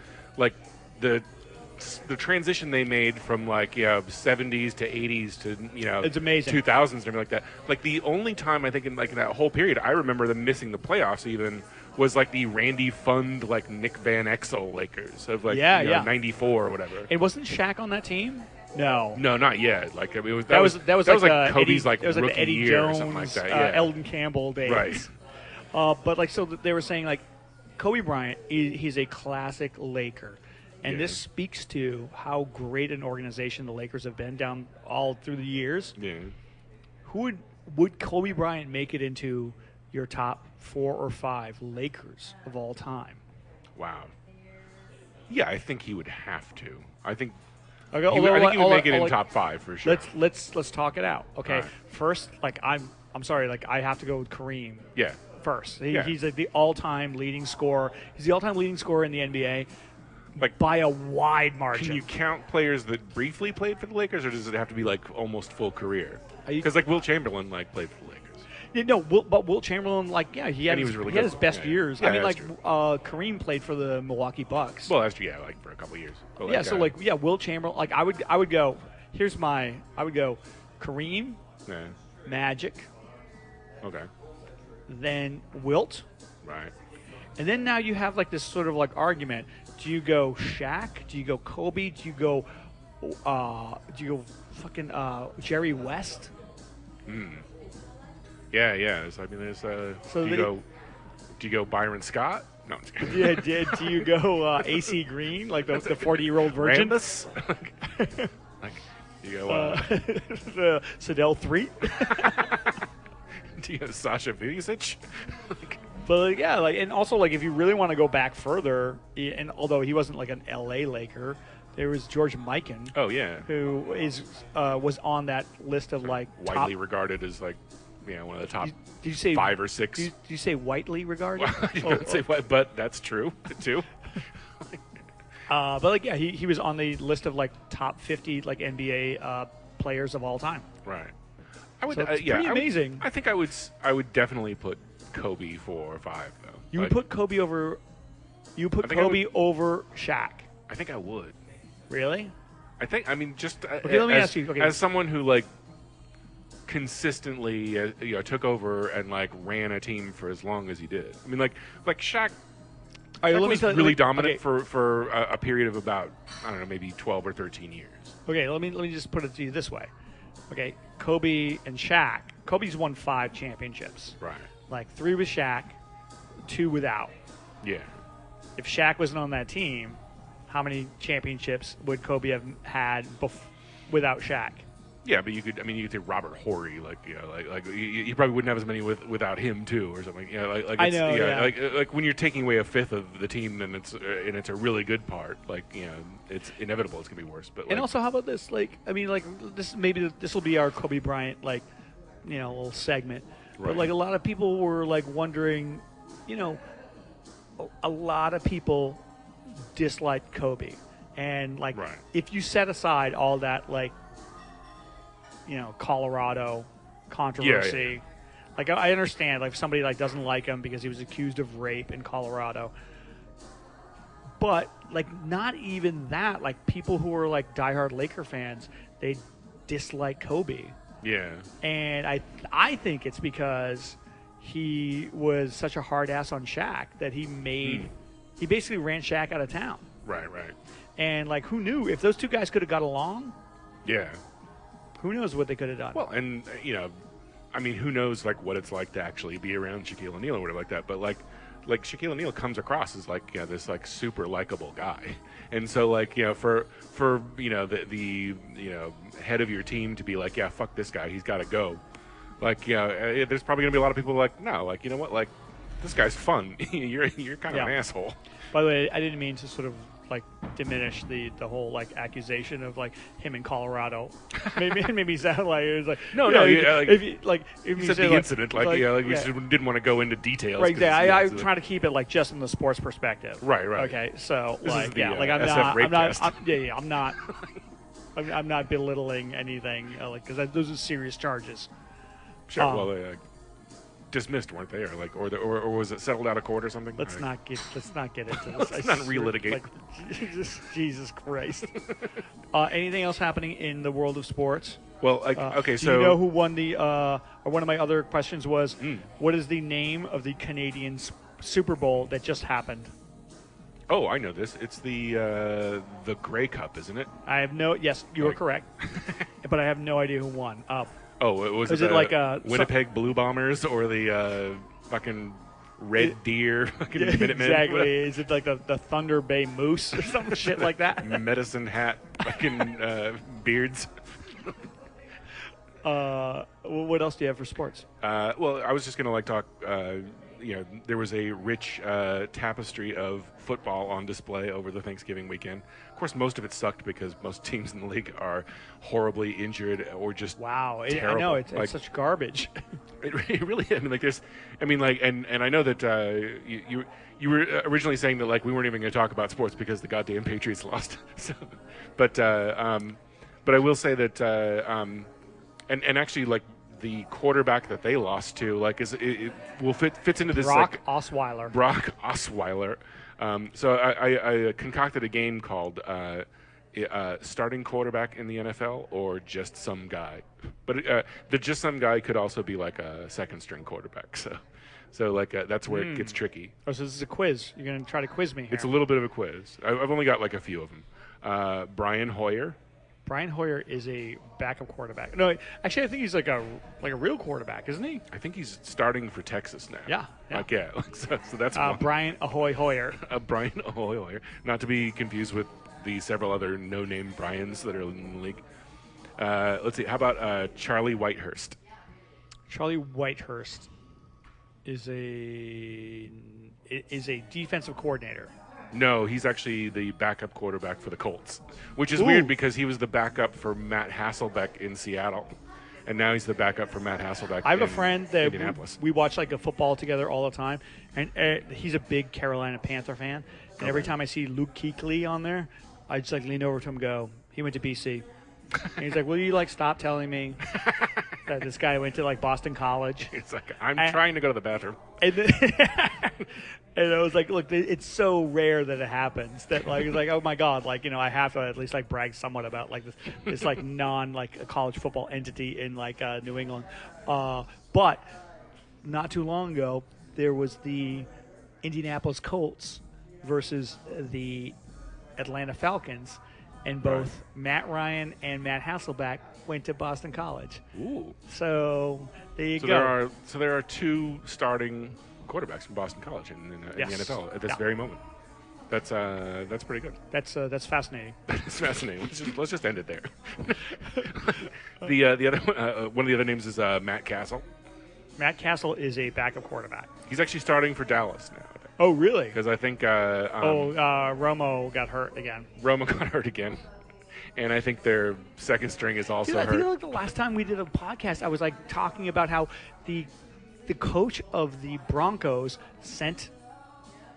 the transition they made from 70s to 80s to it's amazing 2000s and everything like that. The only time I think in that whole period I remember them missing the playoffs even was the Randy Fund Nick Van Exel Lakers of 94 or whatever. And wasn't Shaq on that team? No, not yet. That was Kobe's Kobe's rookie Eddie year Jones, or something like that. Yeah. Elton Campbell days. Right. But so they were saying Kobe Bryant, he's a classic Laker. And this speaks to how great an organization the Lakers have been down all through the years. Yeah. Would Kobe Bryant make it into your top 4 or 5 Lakers of all time? Wow. Yeah, I think he would have to. I think Okay, he would make it in top 5 for sure. Let's talk it out. Okay. Right. First, I'm sorry, I have to go with Kareem. Yeah. First. He's the all-time leading scorer. He's the all-time leading scorer in the NBA. By a wide margin. Can you count players that briefly played for the Lakers, or does it have to be almost full career? Because Will Chamberlain played for the Lakers. No, but Wilt Chamberlain, he had his best years. Yeah, I mean, Kareem played for the Milwaukee Bucks. Well, that's true. Yeah, for a couple of years. But Wilt Chamberlain. I would go. I would go Kareem, Magic, Okay. then Wilt, Right. and then now you have this sort of argument. Do you go Shaq? Do you go Kobe? Do you go fucking Jerry West? Yeah. There's. Do you go Byron Scott? No. I'm just kidding. Do you go AC Green, the 40-year-old virgin? Rambus? Do you go? The Sedell 3? Do you go Sasha Vujacic? But and also if you really want to go back further, and although he wasn't an LA Laker, there was George Mikan. Oh yeah, who was on that list of widely regarded as one of the top. Did you say 5 or 6? Did you say widely regarded? You don't say what, but that's true too. But he was on the list of top 50 NBA players of all time. Right. I would. Pretty amazing. I think I would definitely put Kobe 4 or 5 though. You would put Kobe over. You put Kobe over Shaq. I think I would. Really? I mean, just okay. Let me ask you. Okay. As someone who consistently took over and ran a team for as long as he did. I mean, Shaq. Shaq was really dominant for a period of about maybe 12 or 13 years. Okay, let me just put it to you this way. Okay, Kobe and Shaq. Kobe's won 5 championships. Right. 3 with Shaq, 2 without. Yeah. If Shaq wasn't on that team, how many championships would Kobe have had without Shaq? Yeah, but you could say Robert Horry, you probably wouldn't have as many without him too, or something. I know. Yeah. When you're taking away a fifth of the team, and it's a really good part. It's inevitable. It's gonna be worse. But and also, how about this? This will be our Kobe Bryant little segment. Right. But a lot of people were wondering, a lot of people disliked Kobe, and right. if you set aside all that Colorado controversy. Yeah. I understand if somebody doesn't like him because he was accused of rape in Colorado. But like not even that. Like people who are like diehard Laker fans, they dislike Kobe. Yeah. And I think it's because he was such a hard ass on Shaq that he basically ran Shaq out of town. Right. And like who knew if those two guys could have got along? Yeah. Who knows what they could have done? Well, and I mean, who knows like what it's like to actually be around Shaquille O'Neal or whatever like that. But like Shaquille O'Neal comes across as like this like super likable guy, and so like for the head of your team to be like, yeah, fuck this guy, he's got to go. Like there's probably gonna be a lot of people like, no, like you know what, like this guy's fun. you're kind of an asshole. By the way, I didn't mean to sort of like diminish the whole like accusation of like him in Colorado. Maybe sound like it was like if you said say the incident we just didn't want to go into details. Right. Yeah, I try to keep it like just in the sports perspective. Right. Okay. So this like is the, like I'm not belittling anything because those are serious charges. Sure. Well, they dismissed, weren't they, or was it settled out of court or something? Let's not get into this. Let's not relitigate. Jesus Christ. Anything else happening in the world of sports? Well, okay. So do you know who won the? Or one of my other questions was, what is the name of the Canadian Super Bowl that just happened? Oh, I know this. It's the Grey Cup, isn't it? Yes, you are correct, but I have no idea who won. Was it like Winnipeg Blue Bombers or the fucking Red Deer fucking Minutemen? Exactly. Is it like the Thunder Bay Moose or some shit like that? Medicine Hat fucking beards. What else do you have for sports? Well, I was just going to talk. There was a rich tapestry of football on display over the Thanksgiving weekend. Of course, most of it sucked because most teams in the league are horribly injured or just terrible. I know it's such garbage. It really. I mean, like there's. I mean, like, and I know that you were originally saying that like we weren't even going to talk about sports because the goddamn Patriots lost. So, but I will say that and actually like. The quarterback that they lost to, like, fits into this Brock like Osweiler. Brock Osweiler. So I concocted a game called starting quarterback in the NFL or just some guy. But the just some guy could also be like a second string quarterback. So like that's where it gets tricky. Oh, so this is a quiz. You're going to try to quiz me here. It's a little bit of a quiz. I've only got like a few of them. Brian Hoyer. Brian Hoyer is a backup quarterback. No, actually, I think he's like a real quarterback, isn't he? I think he's starting for Texas now. Yeah. So that's one. Brian Ahoy Hoyer. Brian Ahoy Hoyer. Not to be confused with the several other no-name Brians that are in the league. Let's see. How about Charlie Whitehurst? Charlie Whitehurst is a defensive coordinator. No, he's actually the backup quarterback for the Colts, which is weird because he was the backup for Matt Hasselbeck in Seattle, and now he's the backup for Matt Hasselbeck. I have a friend that Indianapolis. We watch like a football together all the time, and he's a big Carolina Panther fan. And every time I see Luke Kuechly on there, I just like lean over to him and go, "He went to BC." And he's like, "Will you like stop telling me that this guy went to like Boston College?" It's like I'm trying to go to the bathroom. And I was like, look, it's so rare that it happens that like it's like, oh my god, like I have to at least like brag somewhat about like this like non like a college football entity in like New England. But not too long ago, there was the Indianapolis Colts versus the Atlanta Falcons, and both Matt Ryan and Matt Hasselbeck went to Boston College. Ooh. So there you go. There are two starting quarterbacks from Boston College in the NFL at this very moment. That's pretty good. That's fascinating. That's fascinating. Let's just end it there. The other one of the other names is Matt Castle. Matt Castle is a backup quarterback. He's actually starting for Dallas now. Oh, really? Because I think Romo got hurt again. Romo got hurt again. And I think their second string is also hurt. I think like the last time we did a podcast, I was like talking about how the coach of the Broncos sent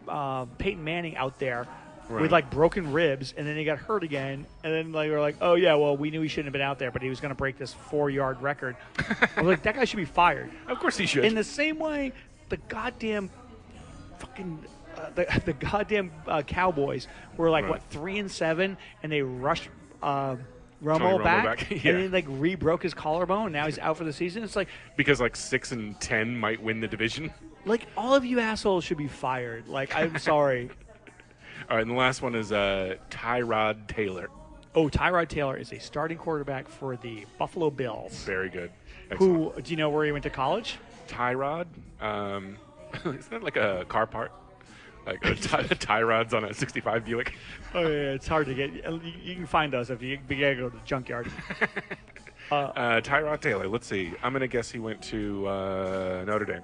Peyton Manning out there with like broken ribs, and then he got hurt again, and then like we're like, oh yeah, well we knew he shouldn't have been out there, but he was going to break this 4-yard record. I was like, that guy should be fired. Of course he should. In the same way, the goddamn fucking the goddamn Cowboys were like what 3-7, and they rushed Romo back, yeah. and then like re-broke his collarbone. Now he's out for the season. It's like because like 6-10 might win the division. Like all of you assholes should be fired. Like I'm sorry. All right, and the last one is Tyrod Taylor. Oh, Tyrod Taylor is a starting quarterback for the Buffalo Bills. Very good. Excellent. Who do you know where he went to college? Tyrod. Isn't that like a car part? Like tie rods on a 65 Buick. Oh yeah, it's hard to get. You can find us if you gotta go to the junkyard. Tyrod Taylor. Let's see. I'm gonna guess he went to Notre Dame.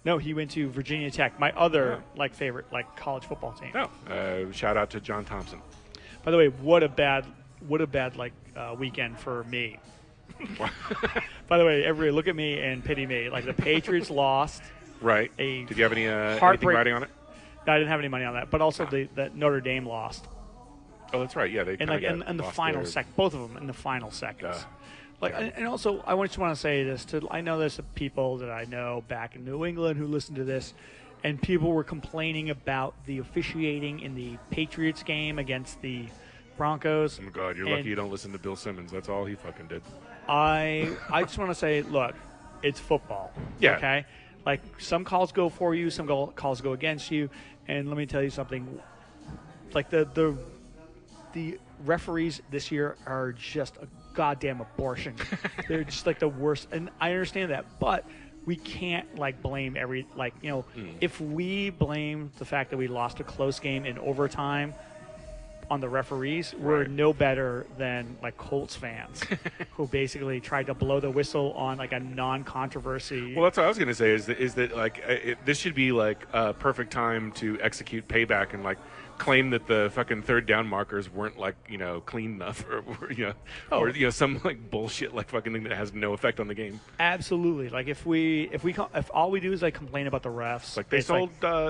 No, he went to Virginia Tech. My other favorite college football team. Oh, shout out to John Thompson. By the way, what a bad weekend for me. By the way, everybody look at me and pity me. Like the Patriots lost. Right. Did you have anything riding on it? No, I didn't have any money on that. But also that Notre Dame lost. Oh, that's right. Yeah, they in the final both of them in the final seconds. And also, I just want to say this I know there's some people that I know back in New England who listen to this, and people were complaining about the officiating in the Patriots game against the Broncos. Oh my God, you're lucky you don't listen to Bill Simmons. That's all he fucking did. I just want to say, look, it's football. Yeah. Okay. Like some calls go for you, some calls go against you, and let me tell you something. Like the referees this year are just a goddamn abortion. They're just like the worst, and I understand that, but we can't blame if we blame the fact that we lost a close game in overtime on the referees, we're no better than Colts fans who basically tried to blow the whistle on a non-controversy. Well, that's what I was going to say is that this should be a perfect time to execute payback and claim that the fucking third down markers weren't clean enough or some bullshit fucking thing that has no effect on the game. Absolutely. If all we do is complain about the refs,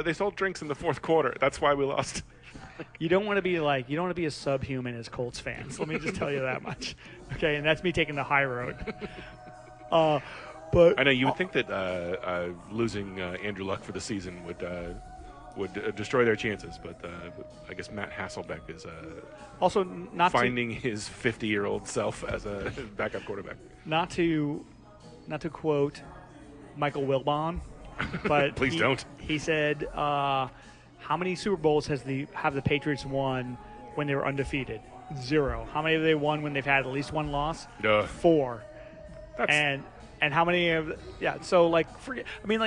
they sold drinks in the fourth quarter. That's why we lost. You don't want to be a subhuman as Colts fans. Let me just tell you that much. Okay, and that's me taking the high road. But I know you would think that losing Andrew Luck for the season would destroy their chances, but I guess Matt Hasselbeck is also not finding his 50-year-old self as a backup quarterback. Not to quote Michael Wilbon, but please don't. He said, "How many Super Bowls have the Patriots won when they were undefeated? 0. How many have they won when they've had at least one loss? 4. And how many of so forget. I mean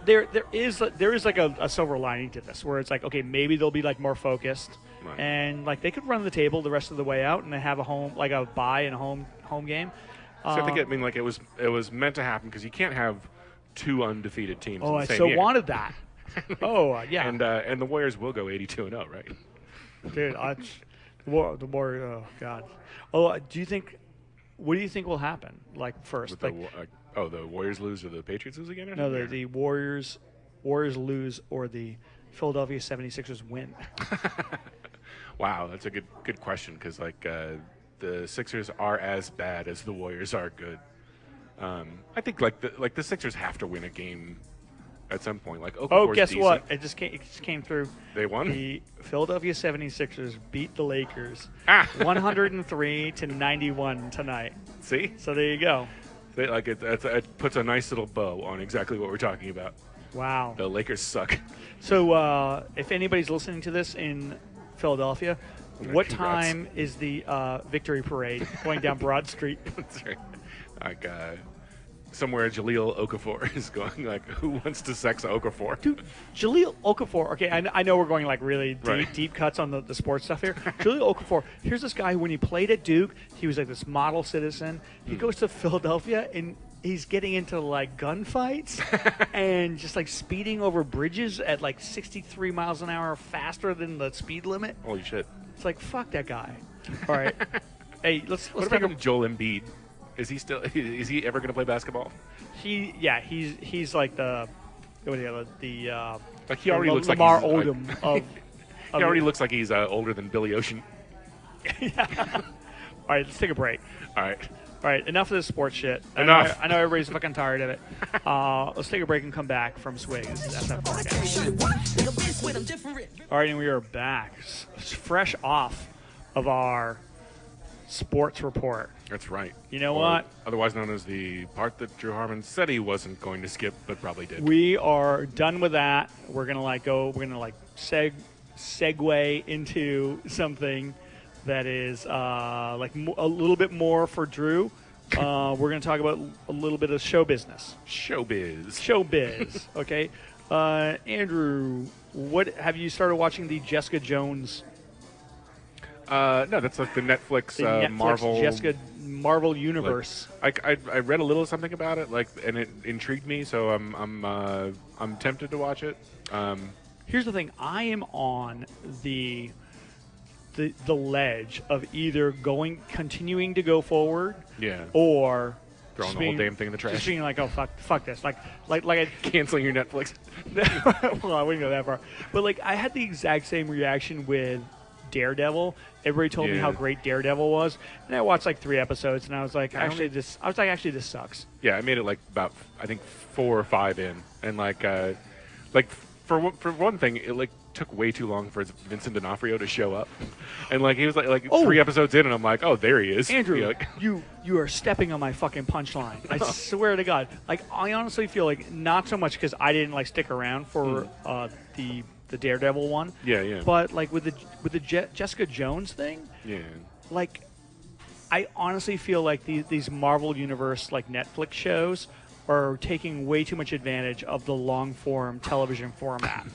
there is a silver lining to this where it's okay, maybe they'll be more focused, right, and they could run the table the rest of the way out and they have a bye and a home game. So I think it was meant to happen because you can't have 2 undefeated teams. Oh, in the same I so year. Wanted that. Yeah. And the Warriors will go 82-0, right? Dude, the Warriors. Oh God. Oh, what do you think will happen? First, the Warriors lose or the Patriots lose again? Or no, the Warriors lose or the Philadelphia 76ers win. Wow, that's a good question because the Sixers are as bad as the Warriors are good. I think the Sixers have to win a game at some point. Guess decent. what? It just came through. They won? The Philadelphia 76ers beat the Lakers 103-91 tonight. See? So there you go. It puts a nice little bow on exactly what we're talking about. Wow. The Lakers suck. So if anybody's listening to this in Philadelphia, what Congrats. time is the victory parade going down Broad Street? That's right. Somewhere Jaleel Okafor is going who wants to sex Okafor? Dude, Jaleel Okafor. Okay, I know we're going really deep cuts on the sports stuff here. Jaleel Okafor. Here's this guy who, when he played at Duke, he was this model citizen. He goes to Philadelphia and he's getting into gunfights and just speeding over bridges at 63 miles an hour faster than the speed limit. Holy shit! It's fuck that guy. All right, hey, let's what take about Joel Embiid? Is he ever going to play basketball? He's the he already looks Lamar like he's, Odom of he already looks like he's older than Billy Ocean. Yeah. All right, let's take a break. All right. All right, enough of this sports shit. Enough. I know everybody's fucking tired of it. Let's take a break and come back from Swig. This is SF Barkast. All right, and we are back, fresh off of our sports report. That's right. You know what? Otherwise known as the part that Drew Harmon said he wasn't going to skip, but probably did. We are done with that. We're gonna segue into something that is a little bit more for Drew. We're going to talk about a little bit of show business. Showbiz. Okay. Andrew, what have you started watching the Jessica Jones? No, that's like the Netflix, Netflix Marvel universe. Like, I read a little something about it, and it intrigued me, so I'm tempted to watch it. Here's the thing: I am on the ledge of either continuing to go forward, or throwing the whole damn thing in the trash. Just being like, oh fuck this, like canceling your Netflix. Well, I wouldn't go that far, but like I had the exact same reaction with Daredevil. Everybody told me how great Daredevil was, and I watched like 3 episodes, and I was like, actually, this sucks. Yeah, I made it like about I think 4 or 5 in, and like for one thing, it like took way too long for Vincent D'Onofrio to show up, and like he was like 3 episodes in, and I'm like, oh, there he is. Andrew, you are stepping on my fucking punchline. I swear to God. Like, I honestly feel like not so much because I didn't like stick around for the Daredevil one. Yeah. But like with the Jessica Jones thing. Yeah. Like, I honestly feel like these Marvel Universe like Netflix shows are taking way too much advantage of the long form television format.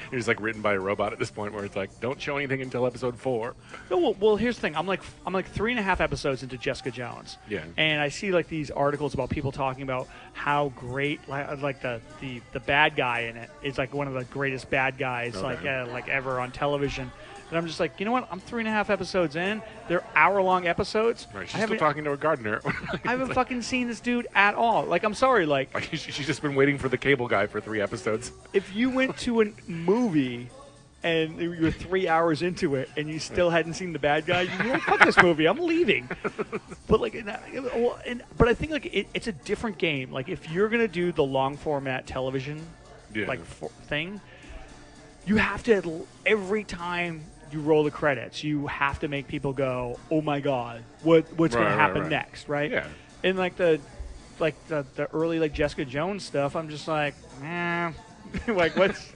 It's like written by a robot at this point, where it's like, don't show anything until episode 4. No, well, here's the thing. I'm like 3.5 episodes into Jessica Jones. Yeah. And I see like these articles about people talking about how great like the bad guy in it is like one of the greatest bad guys like ever on television. And I'm just like, you know what? I'm 3.5 episodes in. They're hour-long episodes. Right, she's still talking to a gardener. I haven't fucking seen this dude at all. Like, I'm sorry. Like she's just been waiting for the cable guy for 3 episodes. If you went to a movie and you're 3 hours into it and you still hadn't seen the bad guy, you'd be like, fuck this movie. I'm leaving. But like, but I think like it's a different game. Like, if you're gonna do the long-format television thing, you have to every time you roll the credits, you have to make people go, "Oh my God, what's going to happen next?" Right? Yeah. And like the early like Jessica Jones stuff, I'm just like, like what's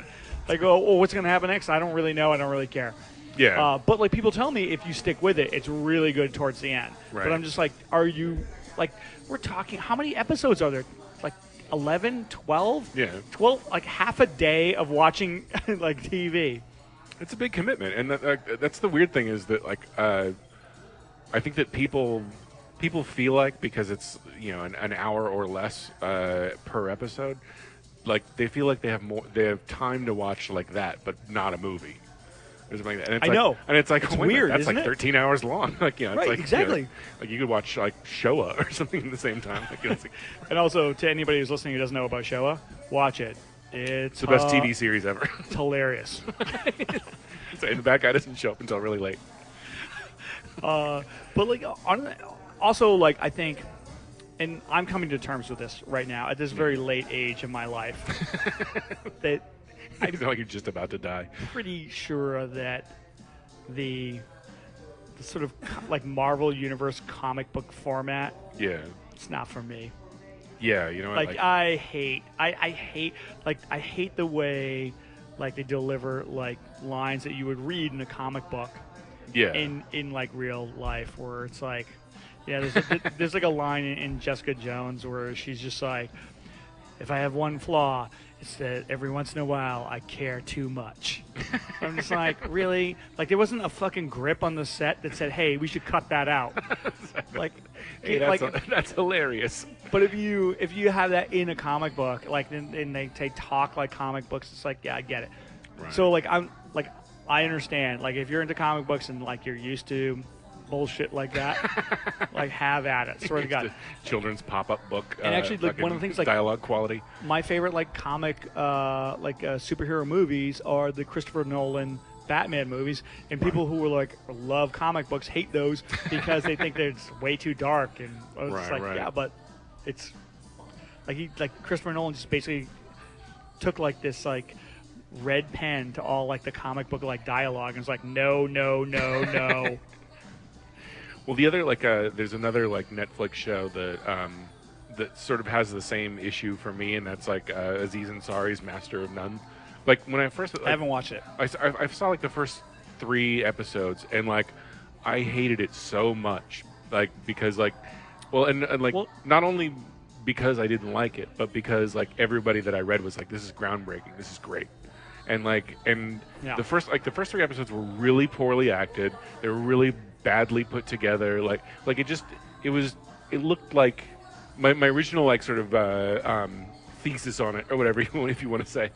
like, what's going to happen next? I don't really know. I don't really care. Yeah. But like people tell me, if you stick with it, it's really good towards the end. Right. But I'm just like, are you like? We're talking. How many episodes are there? Like 11, 12? Yeah. 12, like half a day of watching like TV. It's a big commitment, and that's the weird thing is that like I think that people feel like because it's an hour or less per episode, like they feel like they have time to watch like that, but not a movie. Or something like that. And it's know, and it's like it's weird. That's isn't like 13 hours long. Like it's right, like exactly. Like you could watch like Showa or something at the same time. Like, it's like, and also to anybody who's listening who doesn't know about Showa, watch it. It's the best TV series ever. It's hilarious. And the bad guy doesn't show up until really late. But like, also like I think, and I'm coming to terms with this right now at this very late age of my life, that I feel like you're just about to die. Pretty sure that the sort of like Marvel Universe comic book format, it's not for me. Yeah, you know, like I hate the way like they deliver like lines that you would read in a comic book. Yeah. In like real life, where it's like, there's like a line in Jessica Jones where she's just like, if I have one flaw, it's that every once in a while I care too much. I'm just like, really? Like there wasn't a fucking grip on the set that said, hey, we should cut that out. Like, hey, that's hilarious. But if you have that in a comic book, like and they talk like comic books, it's like, yeah, I get it. Right. So like I understand. Like if you're into comic books and like you're used to bullshit like that, like have at it. Swear to God. Children's pop-up book. And actually, like one of the things, like dialogue quality. My favorite like comic, superhero movies are the Christopher Nolan Batman movies, and people who were like love comic books hate those because they think that it's way too dark. And I was just like, yeah, but it's like Christopher Nolan just basically took like this like red pen to all like the comic book like dialogue and was like, no. Well, the other there's another like Netflix show that sort of has the same issue for me, and that's like Aziz Ansari's Master of None. Like when I first, I haven't watched it. I saw like the first 3 episodes, and like I hated it so much, like because like, not only because I didn't like it, but because like everybody that I read was like, this is groundbreaking, this is great. And the first 3 episodes were really poorly acted. They were really badly put together. It looked like my original like sort of thesis on it or whatever if you want to say,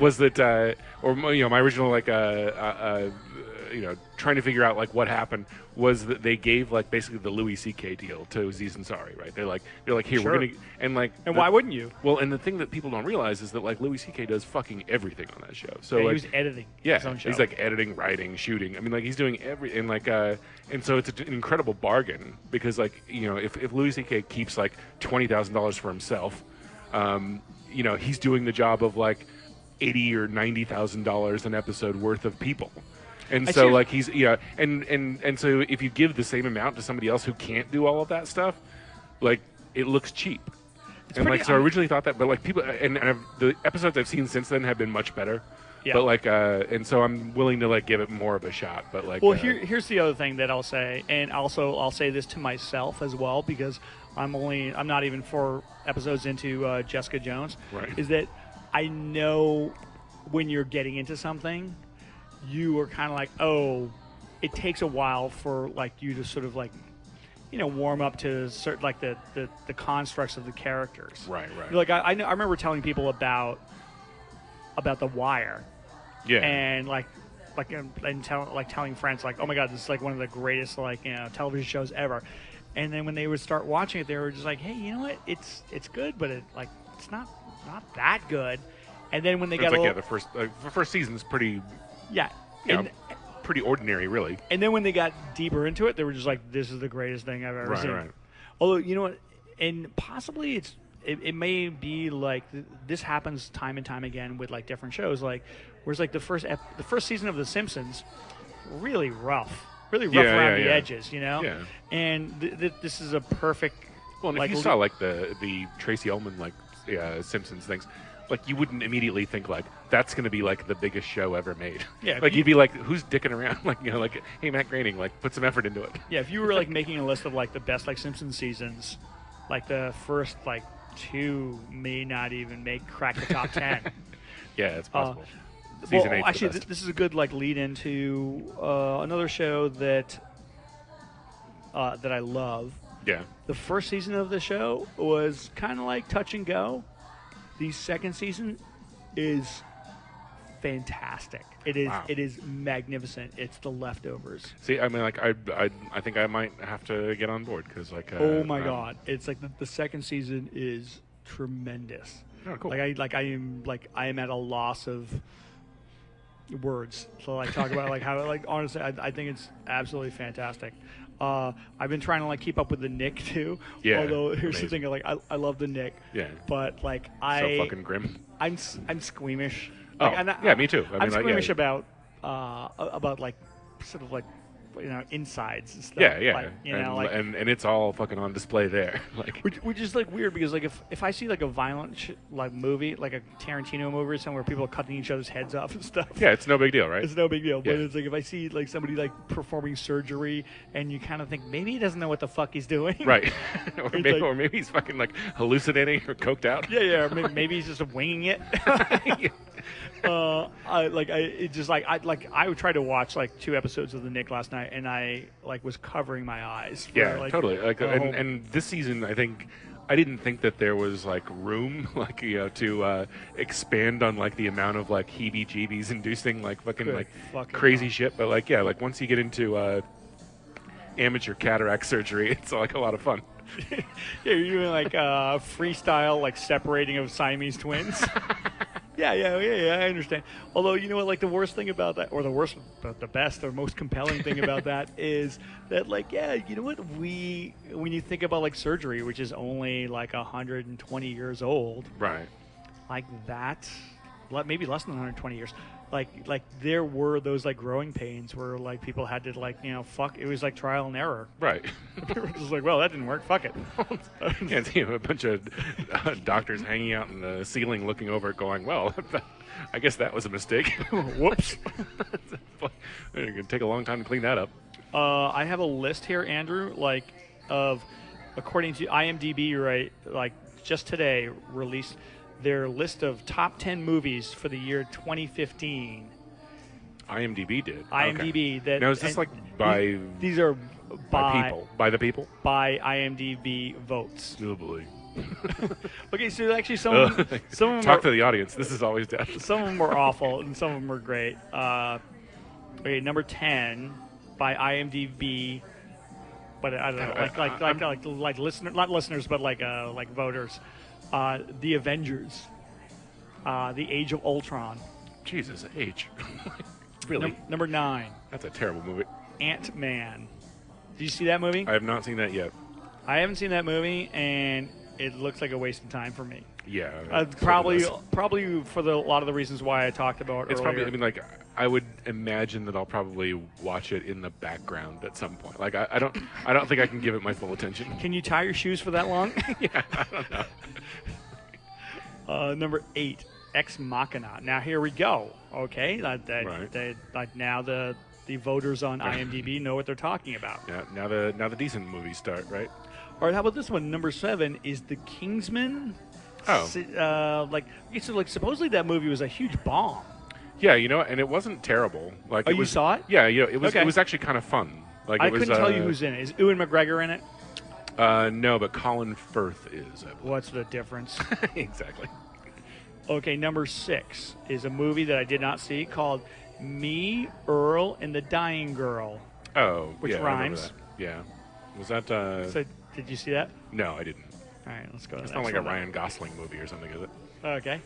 was that my original like trying to figure out like what happened was that they gave like basically the Louis C.K. deal to Aziz Ansari, right? They're like here, sure. we're gonna and why wouldn't you? Well, and the thing that people don't realize is that like Louis C.K. does fucking everything on that show. So he like, was editing. Yeah, his own show. He's like editing, writing, shooting. I mean, like he's doing everything. And so it's an incredible bargain because like if Louis C.K. keeps like $20,000 for himself, he's doing the job of like $80,000 or $90,000 an episode worth of people. And so, like, and so if you give the same amount to somebody else who can't do all of that stuff, like, it looks cheap. And like, so I originally thought that, but like people, and the episodes I've seen since then have been much better. Yeah. But like, and so I'm willing to like give it more of a shot. But like, well, here's the other thing that I'll say, and also I'll say this to myself as well because I'm not even 4 episodes into Jessica Jones. Right. Is that I know when you're getting into something, you are kind of like, oh, it takes a while for like you to sort of like, warm up to certain like the constructs of the characters. Right. Like I remember telling people about The Wire. Yeah. And telling friends like, oh my God, this is like one of the greatest television shows ever. And then when they would start watching it, they were just like, hey, you know what? It's good, but it's not that good. And then when they the first season's pretty. Yeah. Pretty ordinary, really. And then when they got deeper into it, they were just like, this is the greatest thing I've ever seen. Right. Although, you know what? And possibly it may be like this happens time and time again with like different shows. Like, whereas like the first season of The Simpsons, really rough around the edges, Yeah. And this is a perfect. Well, and if you saw like the Tracy Ullman Simpsons things, like you wouldn't immediately think like that's going to be like the biggest show ever made. Yeah, like you'd be like, who's dicking around? Like hey, Matt Groening, like put some effort into it. Yeah, if you were like making a list of like the best like Simpsons seasons, like the first like 2 may not even crack the top 10. Yeah, it's possible. Season 8. Actually, this is a good like lead into another show that I love. Yeah. The first season of the show was kind of like touch and go. The second season is fantastic. It is. Wow. It is magnificent. It's The Leftovers. See, I mean, like I think I might have to get on board because like. Oh my God! It's like the second season is tremendous. Oh, cool. I am at a loss of words to like talk about like how like honestly I think it's absolutely fantastic. I've been trying to like keep up with the Nick too. Yeah. Although here's the thing, like I love the Nick. Yeah. But like so fucking grim. I'm squeamish. Oh, like, yeah, me too. I'm squeamish about like sort of like insides and stuff. Yeah. Like, and it's all fucking on display there. Like which is like weird because like if I see like a violent like movie, like a Tarantino movie or something where people are cutting each other's heads off and stuff. Yeah, it's no big deal, right? It's no big deal. But Yeah. it's like if I see like somebody like performing surgery and you kind of think maybe he doesn't know what the fuck he's doing. Right. or It's maybe he's fucking like hallucinating or coked out. Yeah. Maybe he's just winging it. I would try to watch like 2 episodes of The Nick last night, and I like was covering my eyes. Yeah, totally. Like, and this season, I didn't think that there was like room, like to expand on like the amount of like heebie-jeebies inducing like fucking crazy shit. But like like once you get into amateur cataract surgery, it's like a lot of fun. Yeah, you're doing like freestyle like separating of Siamese twins. Yeah. I understand. Although, you know what, like the worst thing about that, or the worst, but the best or most compelling thing about that is that, like, yeah, you know what, when you think about like surgery, which is only like 120 years old, Right. like that, maybe less than 120 years. Like there were those like growing pains where like people had to like, you know, fuck. It was like trial and error. Right. They were just like, well, that didn't work. Fuck it. Yeah, you know, a bunch of doctors hanging out in the ceiling looking over it going, well, I guess that was a mistake. Whoops. It's going to take a long time to clean that up. I have a list here, Andrew, like of, according to IMDb, right, like just today released their list of top 10 movies for the year 2015. IMDb did. IMDb. Okay. That, now, is this like by... These are by people? By the people? By IMDb votes. Oh, boy. Okay, so actually some of them Talk to the audience. This is always death. Some of them were awful, and some of them were great. Okay, number 10 by IMDb, but I don't know, like listener, not listeners, but like voters. The Avengers, The Age of Ultron. Jesus, Age. Really? Number 9. That's a terrible movie. Ant-Man. Did you see that movie? I have not seen that yet. I haven't seen that movie, and it looks like a waste of time for me. Yeah. Probably for a lot of the reasons why I talked about it's earlier. Probably, I mean, like, I would imagine that I'll probably watch it in the background at some point. Like, I don't think I can give it my full attention. Can you tie your shoes for that long? Yeah, I don't know. Number 8, Ex Machina. Now here we go. Okay, Right. like now the voters on IMDb know what they're talking about. Yeah. Now the decent movies start, right? All right. How about this one? Number 7 is The Kingsman. Oh. So supposedly that movie was a huge bomb. Yeah, you know, and it wasn't terrible. Like, you saw it? Yeah, you know, it was. Okay. It was actually kind of fun. Like, I it was, couldn't tell you who's in it. Is Ewan McGregor in it? No, but Colin Firth is. What's the difference? Exactly. Okay, number 6 is a movie that I did not see called Me, Earl, and the Dying Girl. Oh, which yeah, I remember rhymes. that. Yeah. Was that? So, did you see that? No, I didn't. All right, let's go. It's not like a Ryan Gosling movie or something, is it? Okay.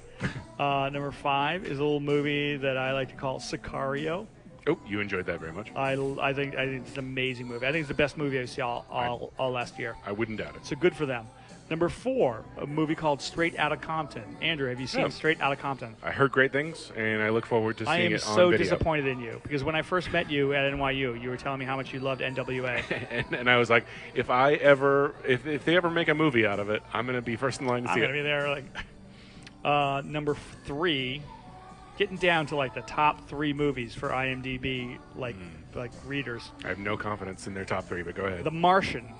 Number 5 is a little movie that I like to call Sicario. Oh, you enjoyed that very much. I think it's an amazing movie. I think it's the best movie I saw all last year. I wouldn't doubt it. So good for them. Number 4, a movie called Straight Outta Compton. Andrew, have you seen Straight Outta Compton? I heard great things, and I look forward to seeing it on video. I am so video. disappointed in you, because when I first met you at NYU, you were telling me how much you loved NWA. and I was like, if they ever make a movie out of it, I'm going to be first in line to see it. I'm going to be there. Number 3, getting down to like the top 3 movies for IMDb, like readers. I have no confidence in their top 3, but go ahead. The Martian.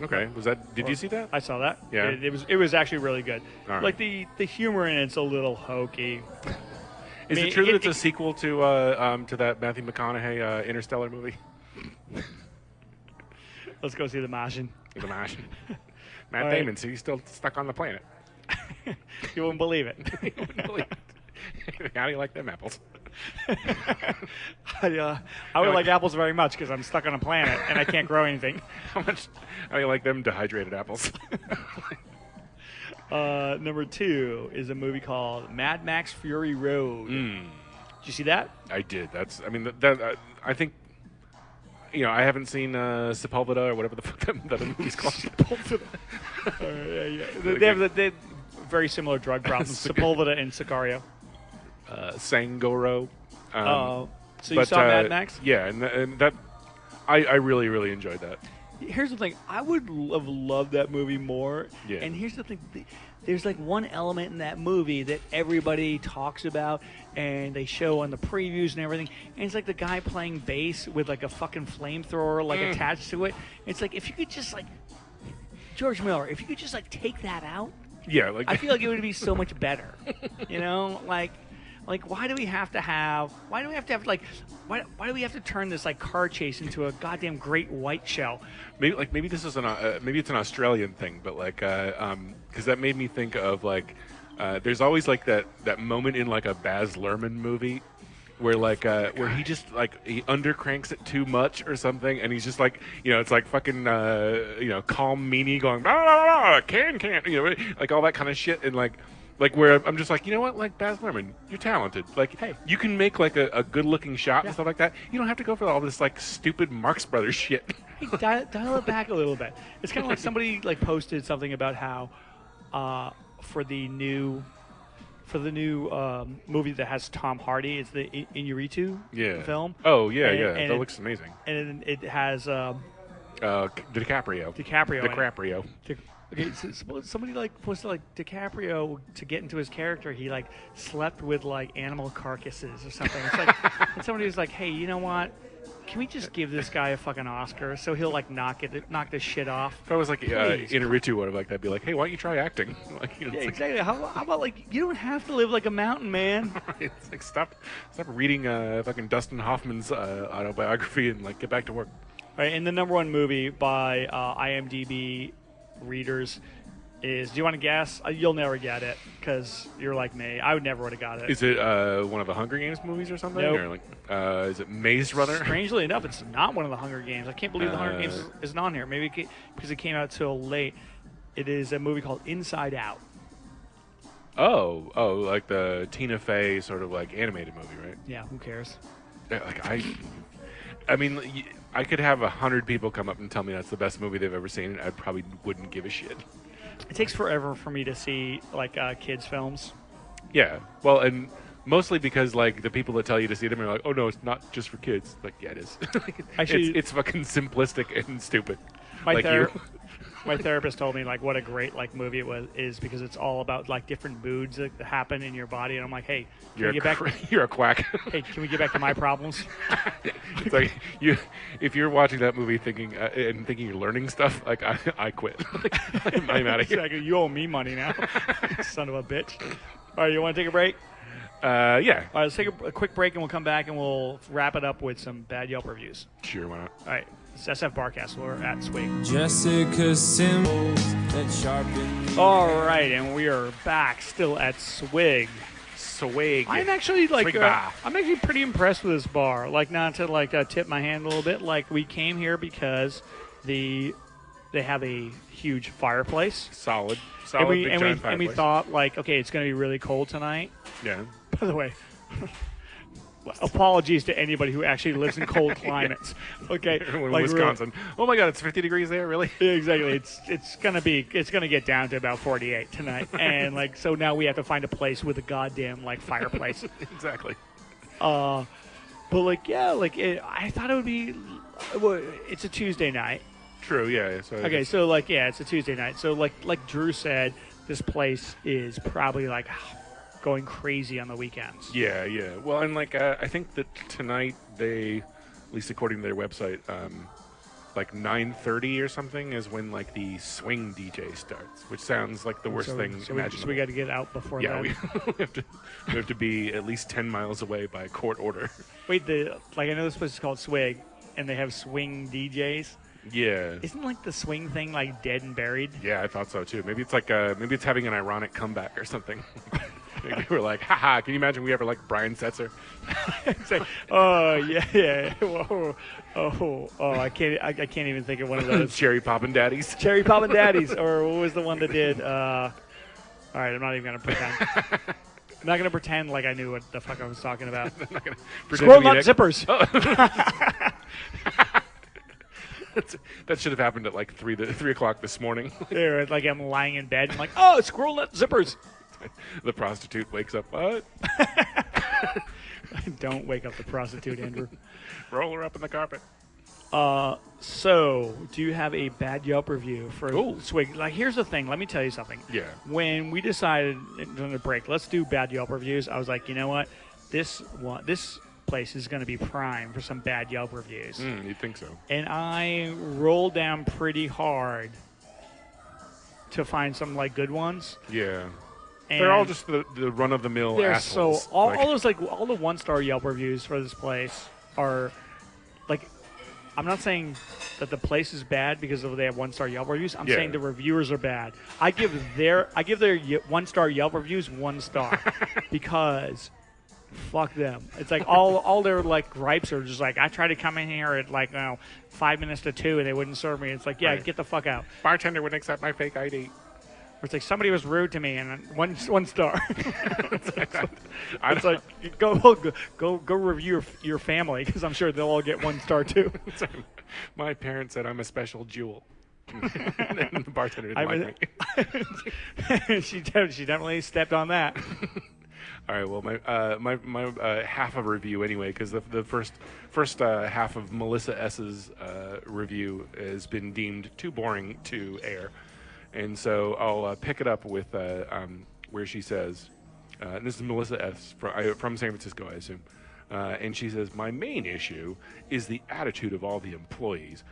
Okay, did you see that? I saw that. Yeah, it was actually really good. Right. Like the humor in it's a little hokey. Is it true that it's a sequel to that Matthew McConaughey Interstellar movie? Let's go see The Martian. The Martian. Matt Damon, so he's still stuck on the planet. You wouldn't believe it. You wouldn't believe it. How do you like them apples? I would like apples very much because I'm stuck on a planet and I can't grow anything. How do you like them dehydrated apples? Number 2 is a movie called Mad Max Fury Road. Did you see that? I did. I think, you know, I haven't seen Sepulveda or whatever the fuck that movie's called. Sepulveda. They have very similar drug problems, Sepulveda and Sicario. Sangoro. So you saw Mad Max? Yeah, and that I really, really enjoyed that. Here's the thing. I would have loved that movie more. Yeah. And here's the thing. There's like one element in that movie that everybody talks about and they show on the previews and everything. And it's like the guy playing bass with like a fucking flamethrower like attached to it. It's like if you could just like George Miller, if you could just like take that out. Yeah, like I feel like it would be so much better. You know, like why do we have to have why do we have to turn this like car chase into a goddamn great white shell? Maybe this is maybe it's an Australian thing, but like because that made me think of like there's always like that moment in like a Baz Luhrmann movie where like where he just like he undercranks it too much or something, and he's just like, you know, it's like fucking you know, calm meanie going blah, blah, blah, can you know, like all that kind of shit, and like Like where I'm just like, you know what, like Baz Luhrmann, you're talented. Like, Hey. you can make like a good-looking shot and stuff like that. You don't have to go for all this like stupid Marx Brothers shit. Hey, dial it back a little bit. It's kind of like somebody like posted something about how for the new movie that has Tom Hardy, it's the Inarritu film. Oh yeah, And that looks amazing. And it has DiCaprio. DiCaprio. Okay, so somebody like posted like DiCaprio to get into his character. He like slept with like animal carcasses or something. It's like and somebody was like, "Hey, you know what? Can we just give this guy a fucking Oscar so he'll like knock this shit off?" If I was like Inarritu, would have like that, be like, hey, why don't you try acting? Like, you know, Yeah, it's exactly. How about like you don't have to live like a mountain, man. like, it's like stop reading fucking Dustin Hoffman's autobiography and like get back to work. All right, and the number one movie by IMDb readers is, do you want to guess? You'll never get it because you're like me. I would never would have got it. Is it one of the Hunger Games movies or something? Nope. Or like, is it Maze Runner? Strangely enough, it's not one of the Hunger Games. I can't believe the Hunger Games isn't on here. Maybe because it came out so late. It is a movie called Inside Out. Oh, like the Tina Fey sort of like animated movie, right? Yeah, who cares? Yeah, like I mean, I could have 100 people come up and tell me that's the best movie they've ever seen, and I probably wouldn't give a shit. It takes forever for me to see like kids' films. Yeah, well, and mostly because like the people that tell you to see them are like, oh no, it's not just for kids. Like, yeah, it is. Actually, it's fucking simplistic and stupid. My like you. My therapist told me like what a great like movie it is because it's all about like different moods that happen in your body, and I'm like, hey, You're a quack. Hey, can we get back to my problems? It's like if you're watching that movie thinking you're learning stuff, like I quit. I'm out of here. Exactly. You owe me money now, son of a bitch. All right, you want to take a break? Yeah. All right, let's take a quick break and we'll come back and we'll wrap it up with some bad Yelp reviews. Sure, why not? All right, it's SFBarkast. We're at Swig. Jessica Simmons that sharpened. All right, and we are back still at Swig. Swig. I'm actually like Swig bar. I'm actually pretty impressed with this bar. Like, not to like tip my hand a little bit. Like, we came here because they have a huge fireplace. Solid. And Big giant we fireplace. thought like, okay, it's going to be really cold tonight. Yeah. By the way, apologies to anybody who actually lives in cold climates. Okay, In like, Wisconsin. Oh my God, it's 50 degrees there, really? Yeah, exactly. It's gonna get down to about 48 tonight, and like so now we have to find a place with a goddamn like fireplace. Exactly. But like yeah, like I thought it would be. Well, it's a Tuesday night. True. Yeah. So Okay, so like yeah, it's a Tuesday night. So like Drew said, this place is probably like going crazy on the weekends. Yeah. Well, and like I think that tonight they, at least according to their website, like 9:30 or something is when like the swing DJ starts, which sounds like the worst thing imaginable. So we got to get out before Yeah, that. we have to be at least 10 miles away by court order. Wait, I know this place is called Swig, and they have swing DJs. Yeah. Isn't like the swing thing like dead and buried? Yeah, I thought so too. Maybe it's like maybe it's having an ironic comeback or something. Maybe we're like, haha, can you imagine we ever like Brian Setzer? It's like, oh yeah. Whoa. Oh, I can't even think of one of those. Cherry Poppin' Daddies. Cherry Poppin' Daddies, or what was the one that did? All right, I'm not even gonna pretend. I'm not gonna pretend like I knew what the fuck I was talking about. I'm not gonna Squirrel nut zippers. That should have happened at like 3 o'clock this morning. Yeah, like I'm lying in bed. I'm like, oh, it's squirrel nut zippers. The prostitute wakes up. What? Don't wake up the prostitute, Andrew. Roll her up in the carpet. So, do you have a bad Yelp review for Ooh. Swig? Like, here's the thing. Let me tell you something. Yeah. When we decided during the break, let's do bad Yelp reviews, I was like, you know what? This place is going to be prime for some bad Yelp reviews. You'd think so. And I rolled down pretty hard to find some, like, good ones. Yeah. And They're all just the run-of-the-mill they're assholes. so all those like all the 1-star Yelp reviews for this place are like, I'm not saying that the place is bad because they have 1-star Yelp reviews. I'm Yeah. saying the reviewers are bad. I give their 1-star Yelp reviews 1 star because fuck them. It's like all their like gripes are just like, I tried to come in here at like 5 minutes to 2 and they wouldn't serve me. It's like, yeah, Right. get the fuck out. Bartender wouldn't accept my fake ID. It's like somebody was rude to me, and one star. It's like go review your family because I'm sure they'll all get 1 star too. My parents said I'm a special jewel. And the bartender didn't like me. She definitely stepped on that. All right, well, my half of a review anyway, because the first half of Melissa S's review has been deemed too boring to air, and so I'll pick it up with where she says, and this is Melissa S from San Francisco, I assume, and she says, my main issue is the attitude of all the employees.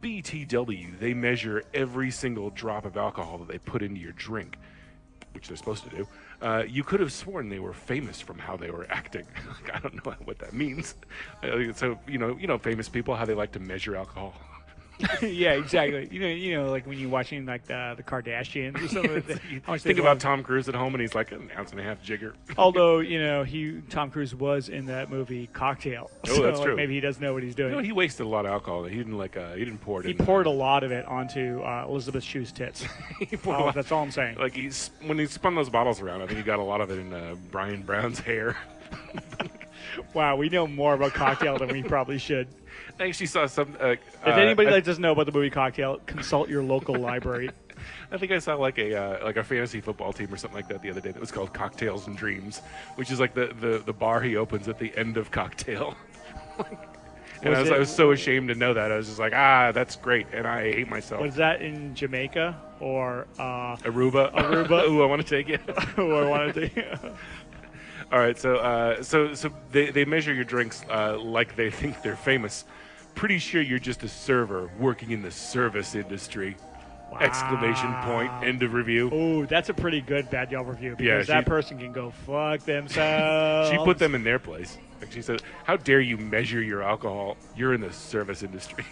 BTW, they measure every single drop of alcohol that they put into your drink, which they're supposed to do. You could have sworn they were famous from how they were acting. I don't know what that means. So you know, famous people, how they like to measure alcohol. Yeah, exactly. You know, like when you're watching like the Kardashians or something. You think about Tom Cruise at home, and he's like an ounce and a half jigger. Although Tom Cruise was in that movie Cocktail. Oh, so, that's true. Maybe he does know what he's doing. No, he wasted a lot of alcohol. He didn't pour it. He poured a lot of it onto Elizabeth Shue's tits. That's all I'm saying. Like when he spun those bottles around, I think he got a lot of it in Brian Brown's hair. Wow, we know more about Cocktail than we probably should. I actually saw some. If anybody doesn't know about the movie Cocktail, consult your local library. I think I saw like a fantasy football team or something like that the other day that was called Cocktails and Dreams, which is like the bar he opens at the end of Cocktail. And I was so ashamed to know that. I was just like, that's great, and I hate myself. Was that in Jamaica or Aruba? Aruba. Ooh, I want to take it. Ooh, I want to take it. All right, so they measure your drinks like they think they're famous. Pretty sure you're just a server working in the service industry. Wow. Exclamation point. End of review. Oh, that's a pretty good Bad Yelp review because that person can go fuck themselves. She put them in their place. Like she said, "How dare you measure your alcohol? You're in the service industry.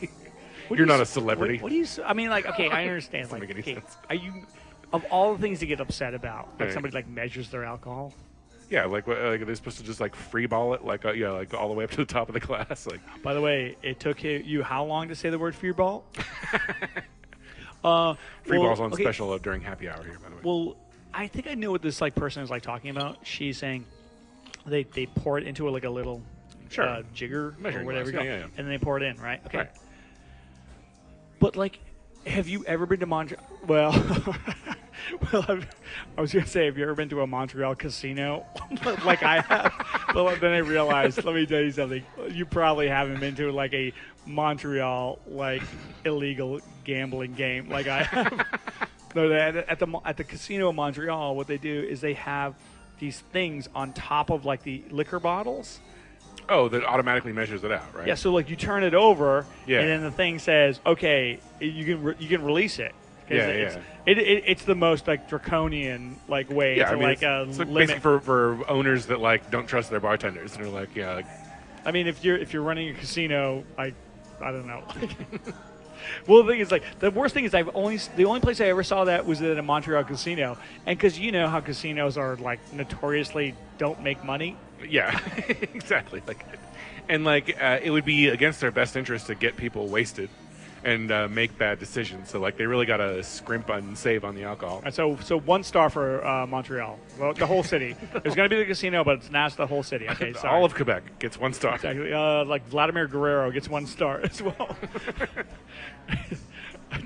You're not a celebrity." What do you? I mean, like, okay, I understand. Doesn't make any sense. Are you of all the things to get upset about? Like somebody like measures their alcohol. Yeah, like they're supposed to just like free ball it, like like all the way up to the top of the glass. Like, by the way, it took you how long to say the word free ball? Free ball's on special during happy hour here, by the way. Well, I think I know what this person is like talking about. She's saying they pour it into a little jigger or whatever, yeah. and then they pour it in, right? Okay. Right. But like, have you ever been to Montreal? Well, I was going to say, have you ever been to a Montreal casino? Like I have. But then I realized, let me tell you something. You probably haven't been to like a Montreal illegal gambling game like I have. No, at the casino in Montreal, what they do is they have these things on top of like the liquor bottles. Oh, that automatically measures it out, right? Yeah, so like you turn it over, and then the thing says, okay, you can release it. Yeah. It's the most like draconian like way to it's limit. basically for owners that like don't trust their bartenders and are like, I mean, if you're running a casino, I don't know. Well, the thing is, like, the worst thing is the only place I ever saw that was at a Montreal casino, and because you know how casinos are like notoriously don't make money. Yeah, exactly. Like, and like it would be against their best interest to get people wasted and make bad decisions. So like they really got to scrimp and save on the alcohol. And so 1 star for Montreal. Well, the whole city. There's going to be the casino, but it's not the whole city. Okay, sorry. All of Quebec gets 1 star. Exactly. Like Vladimir Guerrero gets 1 star as well.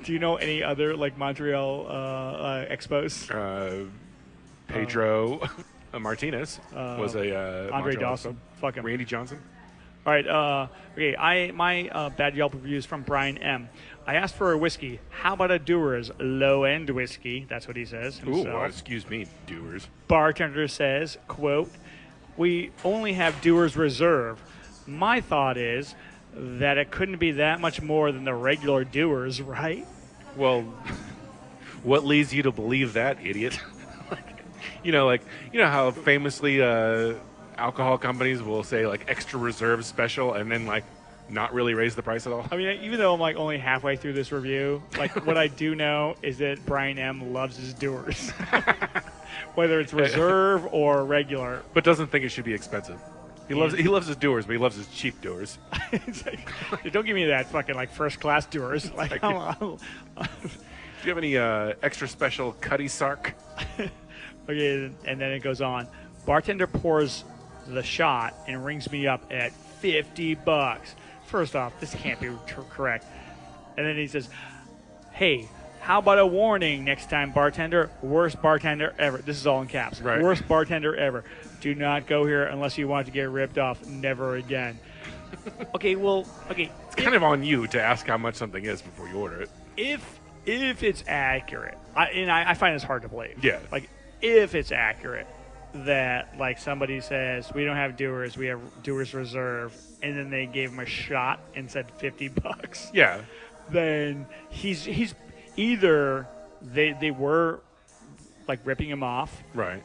Do you know any other like Montreal expos? Pedro Martinez was a Andre Montreal Dawson. Fuck him. Randy Johnson. All right. Okay. My Bad Yelp review is from Brian M. I asked for a whiskey. How about a Dewar's low-end whiskey? That's what he says himself. Ooh, well, excuse me, Dewar's. Bartender says, quote, "We only have Dewar's Reserve. My thought is that it couldn't be that much more than the regular Dewar's, right?" Well, what leads you to believe that, idiot? You know how famously alcohol companies will say like extra reserve special and then like not really raise the price at all. I mean, even though I'm like only halfway through this review, like what I do know is that Brian M. loves his Dewar's, whether it's reserve or regular, but doesn't think it should be expensive. He loves his Dewar's, but he loves his cheap Dewar's. Like, don't give me that fucking like first class Dewar's. Like, come on. Do you have any extra special Cuddy Sark? Okay, and then it goes on. Bartender pours the shot and rings me up at $50. First off, this can't be correct. And then he says, "Hey, how about a warning next time, bartender? Worst bartender ever." This is all in caps. Right. Worst bartender ever. Do not go here unless you want to get ripped off. Never again. Okay. It's kind of on you to ask how much something is before you order it. If it's accurate, I find this hard to believe. Yeah. Like, if it's accurate that, like, somebody says, we don't have Dewar's, we have Dewar's Reserve, and then they gave him a shot and said $50. Yeah. Then he's either they were, like, ripping him off. Right.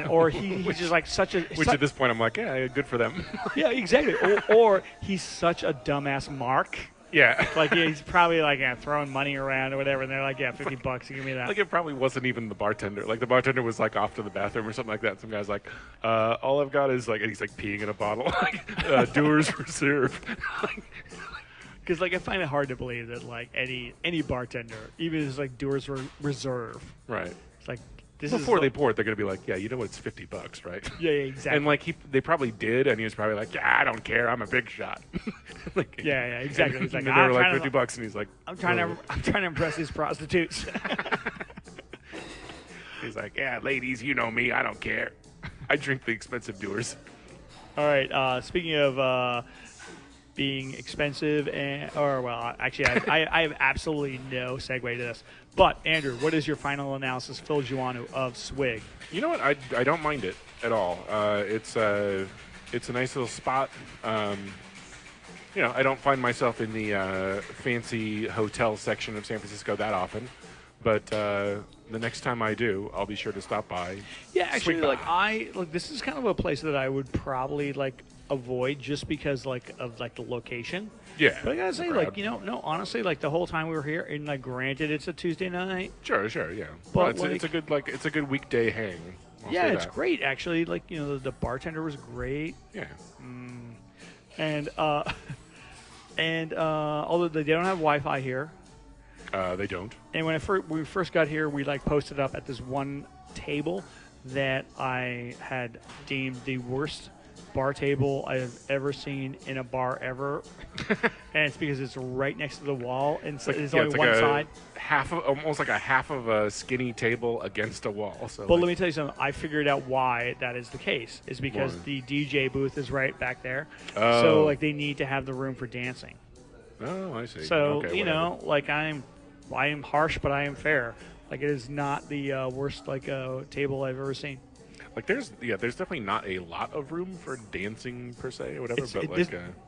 Or he's just like such a... Which at this point I'm like, yeah, good for them. Yeah, exactly. Or he's such a dumbass mark. Yeah. Like, yeah, he's probably like throwing money around or whatever, and they're like, yeah, $50, you give me that. Like, it probably wasn't even the bartender. Like, the bartender was like off to the bathroom or something like that. Some guy's like, all I've got is like, and he's like peeing in a bottle. Like, Dewar's Reserve. Because, like, I find it hard to believe that, like, any bartender, even if it's like Dewar's Reserve, Right. it's like, this Before is they pour it, they're going to be like, yeah, you know what, it's $50, right? Yeah, exactly. And, like, they probably did, and he was probably like, yeah, I don't care, I'm a big shot. Like, yeah, exactly. He's like, and they were like $50, and he's like, I'm trying to impress these prostitutes. He's like, yeah, ladies, you know me, I don't care. I drink the expensive Dewar's. All right, speaking of being expensive, actually, I have absolutely no segue to this. But, Andrew, what is your final analysis, Phil Giuano, of Swig? You know what? I don't mind it at all. It's a nice little spot. I don't find myself in the fancy hotel section of San Francisco that often. But the next time I do, I'll be sure to stop by. Yeah, actually, this is kind of a place that I would probably avoid just because of the location. Yeah. But I gotta say, honestly, the whole time we were here, and granted, it's a Tuesday night. Sure, yeah. But it's a good weekday hang. Yeah, it's great actually. The bartender was great. Yeah. And although they don't have Wi-Fi here. They don't. And when we first got here, we posted up at this one table that I had deemed the worst bar table I have ever seen in a bar ever. And it's because it's right next to the wall, and it's only one side. Almost like a half of a skinny table against a wall. But let me tell you something. I figured out why that is the case. Is because the DJ booth is right back there. Oh. So they need to have the room for dancing. Oh, I see. So okay, I am harsh, but I am fair. It is not the worst table I've ever seen. There's definitely not a lot of room for dancing per se or whatever.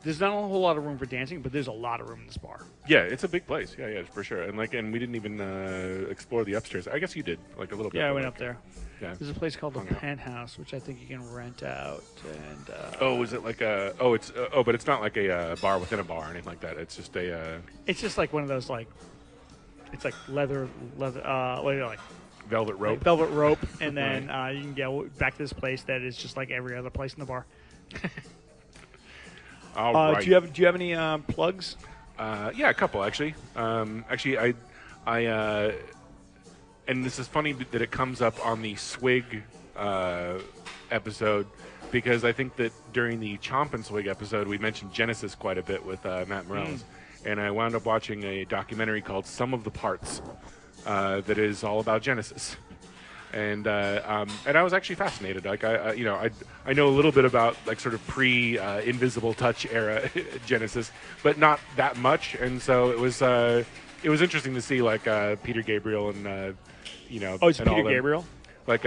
There's not a whole lot of room for dancing, but there's a lot of room in this bar. Yeah, it's a big place. Yeah, for sure. And we didn't even explore the upstairs. I guess you did a little bit. Yeah, I went up there. Yeah. There's a place called the Penthouse, which I think you can rent out. And is it but it's not like a bar within a bar or anything like that. It's just a. It's just one of those it's leather, what do you velvet rope. Velvet rope, and then you can go back to this place that is just like every other place in the bar. All right. Do you have any plugs? Yeah, a couple actually. I and this is funny that it comes up on the Swig episode because I think that during the Chomp and Swig episode we mentioned Genesis quite a bit with Matt Morales, and I wound up watching a documentary called Some of the Parts. That is all about Genesis, and I was actually fascinated. I know a little bit about sort of Invisible Touch era Genesis, but not that much. And so it was interesting to see Peter Gabriel and Oh, it's Peter Gabriel. Back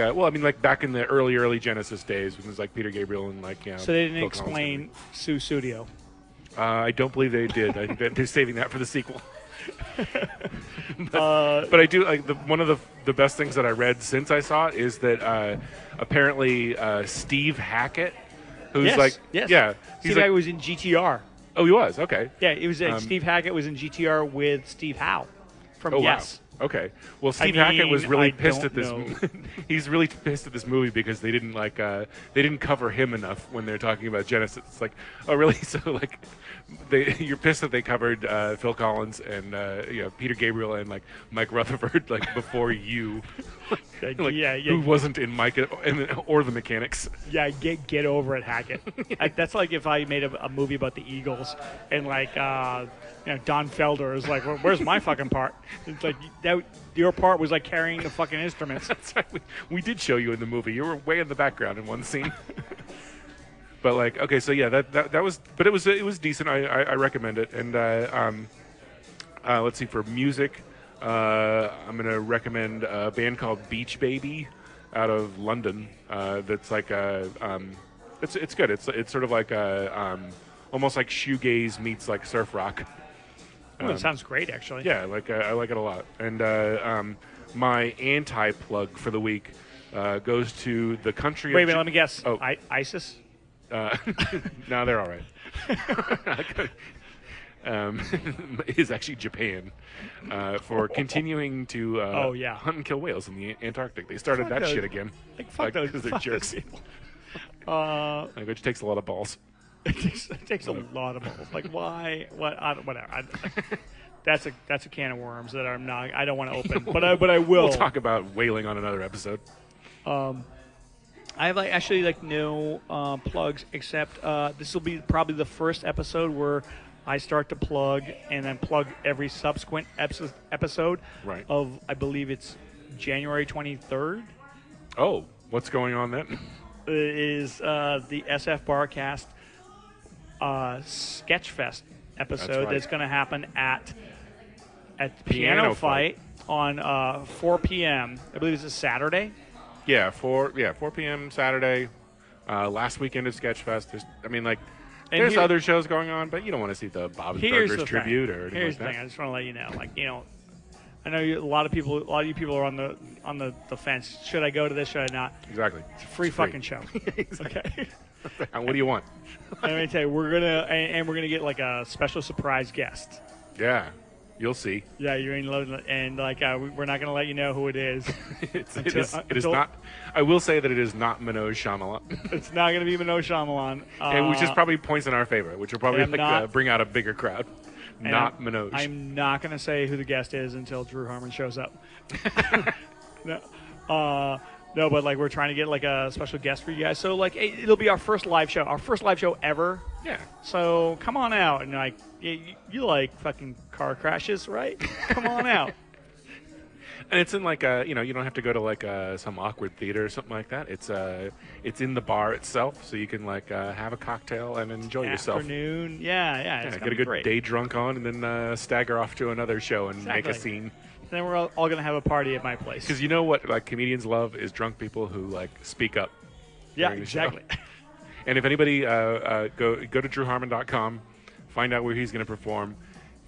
in the early Genesis days, when it was Peter Gabriel and So they didn't explain Sue Studio. I don't believe they did. I think they're saving that for the sequel. but I do one of the best things that I read since I saw it is that apparently Steve Hackett, who's Steve Hackett was in GTR. Oh, he was okay. Yeah, it was Steve Hackett was in GTR with Steve Howe from Yes. Wow. Okay. Well, Steve mean, Hackett was really I pissed don't at this. know. He's really pissed at this movie because they didn't cover him enough when they're talking about Genesis. It's like, oh really? So like, you're pissed that they covered Phil Collins and Peter Gabriel and like Mike Rutherford like before you. Like, who wasn't in Mike or the Mechanics? Yeah, get over it, Hackett. That's like if I made a movie about the Eagles and like Don Felder is like, well, where's my fucking part? It's like your part was like carrying the fucking instruments. That's right. We did show you in the movie. You were way in the background in one scene. But like, okay, so yeah, that was, but it was decent. I recommend it. And let's see, for music, I'm gonna recommend a band called Beach Baby out of London. That's like it's good. It's sort of like almost like shoegaze meets like surf rock. It sounds great, actually. Yeah, like I like it a lot. And my anti-plug for the week goes to the country. Wait, let me guess. Oh, ISIS. No, they're all right. Is actually Japan for continuing to hunt and kill whales in the Antarctic. They started that shit again. Like, fuck those. Because they're fuck jerks. those people. Which takes a lot of balls. It takes a lot of balls. Like, why? What? Whatever. That's a can of worms that I don't want to open. But I will. We'll talk about whaling on another episode. I have actually no plugs except this will be probably the first episode where I start to plug and then plug every subsequent episode of, I believe it's January 23rd. Oh, what's going on then? It is the SF Barkast Sketchfest episode that's going to happen at Piano Fight on 4 p.m. I believe it's a Saturday. Yeah, 4 p.m. Saturday. Last weekend is Sketchfest. There's other shows going on, but you don't want to see the Bob's Burgers tribute or anything Here's like that. the thing. I just want to let you know, I know a lot of you people are on the fence. Should I go to this? Should I not? Exactly. It's a free fucking show. Exactly. Okay. And what do you want? Let me tell you, we're gonna get like a special surprise guest. Yeah, you'll see. Yeah, you're in love, and we're not gonna let you know who it is. It is not. I will say that it is not Manoj Shyamalan. It's not gonna be Manoj Shyamalan, and which is probably points in our favor, which will probably bring out a bigger crowd. Not Manoj. I'm not gonna say who the guest is until Drew Harmon shows up. No, but we're trying to get a special guest for you guys. So it'll be our first live show ever. Yeah. So come on out and you like fucking car crashes, right? Come on out. And it's in you don't have to go to some awkward theater or something like that. It's in the bar itself, so you can have a cocktail and enjoy yourself. Afternoon, yeah. It's get a good day drunk on, and then stagger off to another show and make a scene. Then we're all going to have a party at my place. Because you know what comedians love is drunk people who speak up. Yeah, exactly. And if anybody go to drewharmon.com, find out where he's going to perform.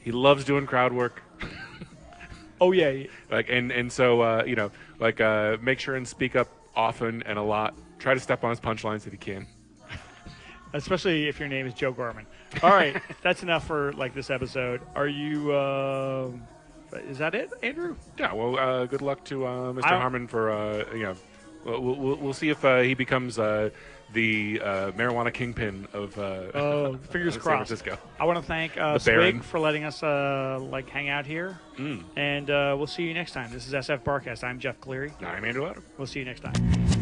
He loves doing crowd work. Oh yeah. So make sure and speak up often and a lot. Try to step on his punchlines if you can. Especially if your name is Joe Gorman. All right, that's enough for this episode. Are you? Is that it, Andrew? Yeah. Well, good luck to Mr. Harmon for we'll see if he becomes the marijuana kingpin of fingers San crossed. Francisco. I want to thank Swig for letting us hang out here, and we'll see you next time. This is SF Barkast. I'm Jeff Cleary. I'm Andrew Lauder. We'll see you next time.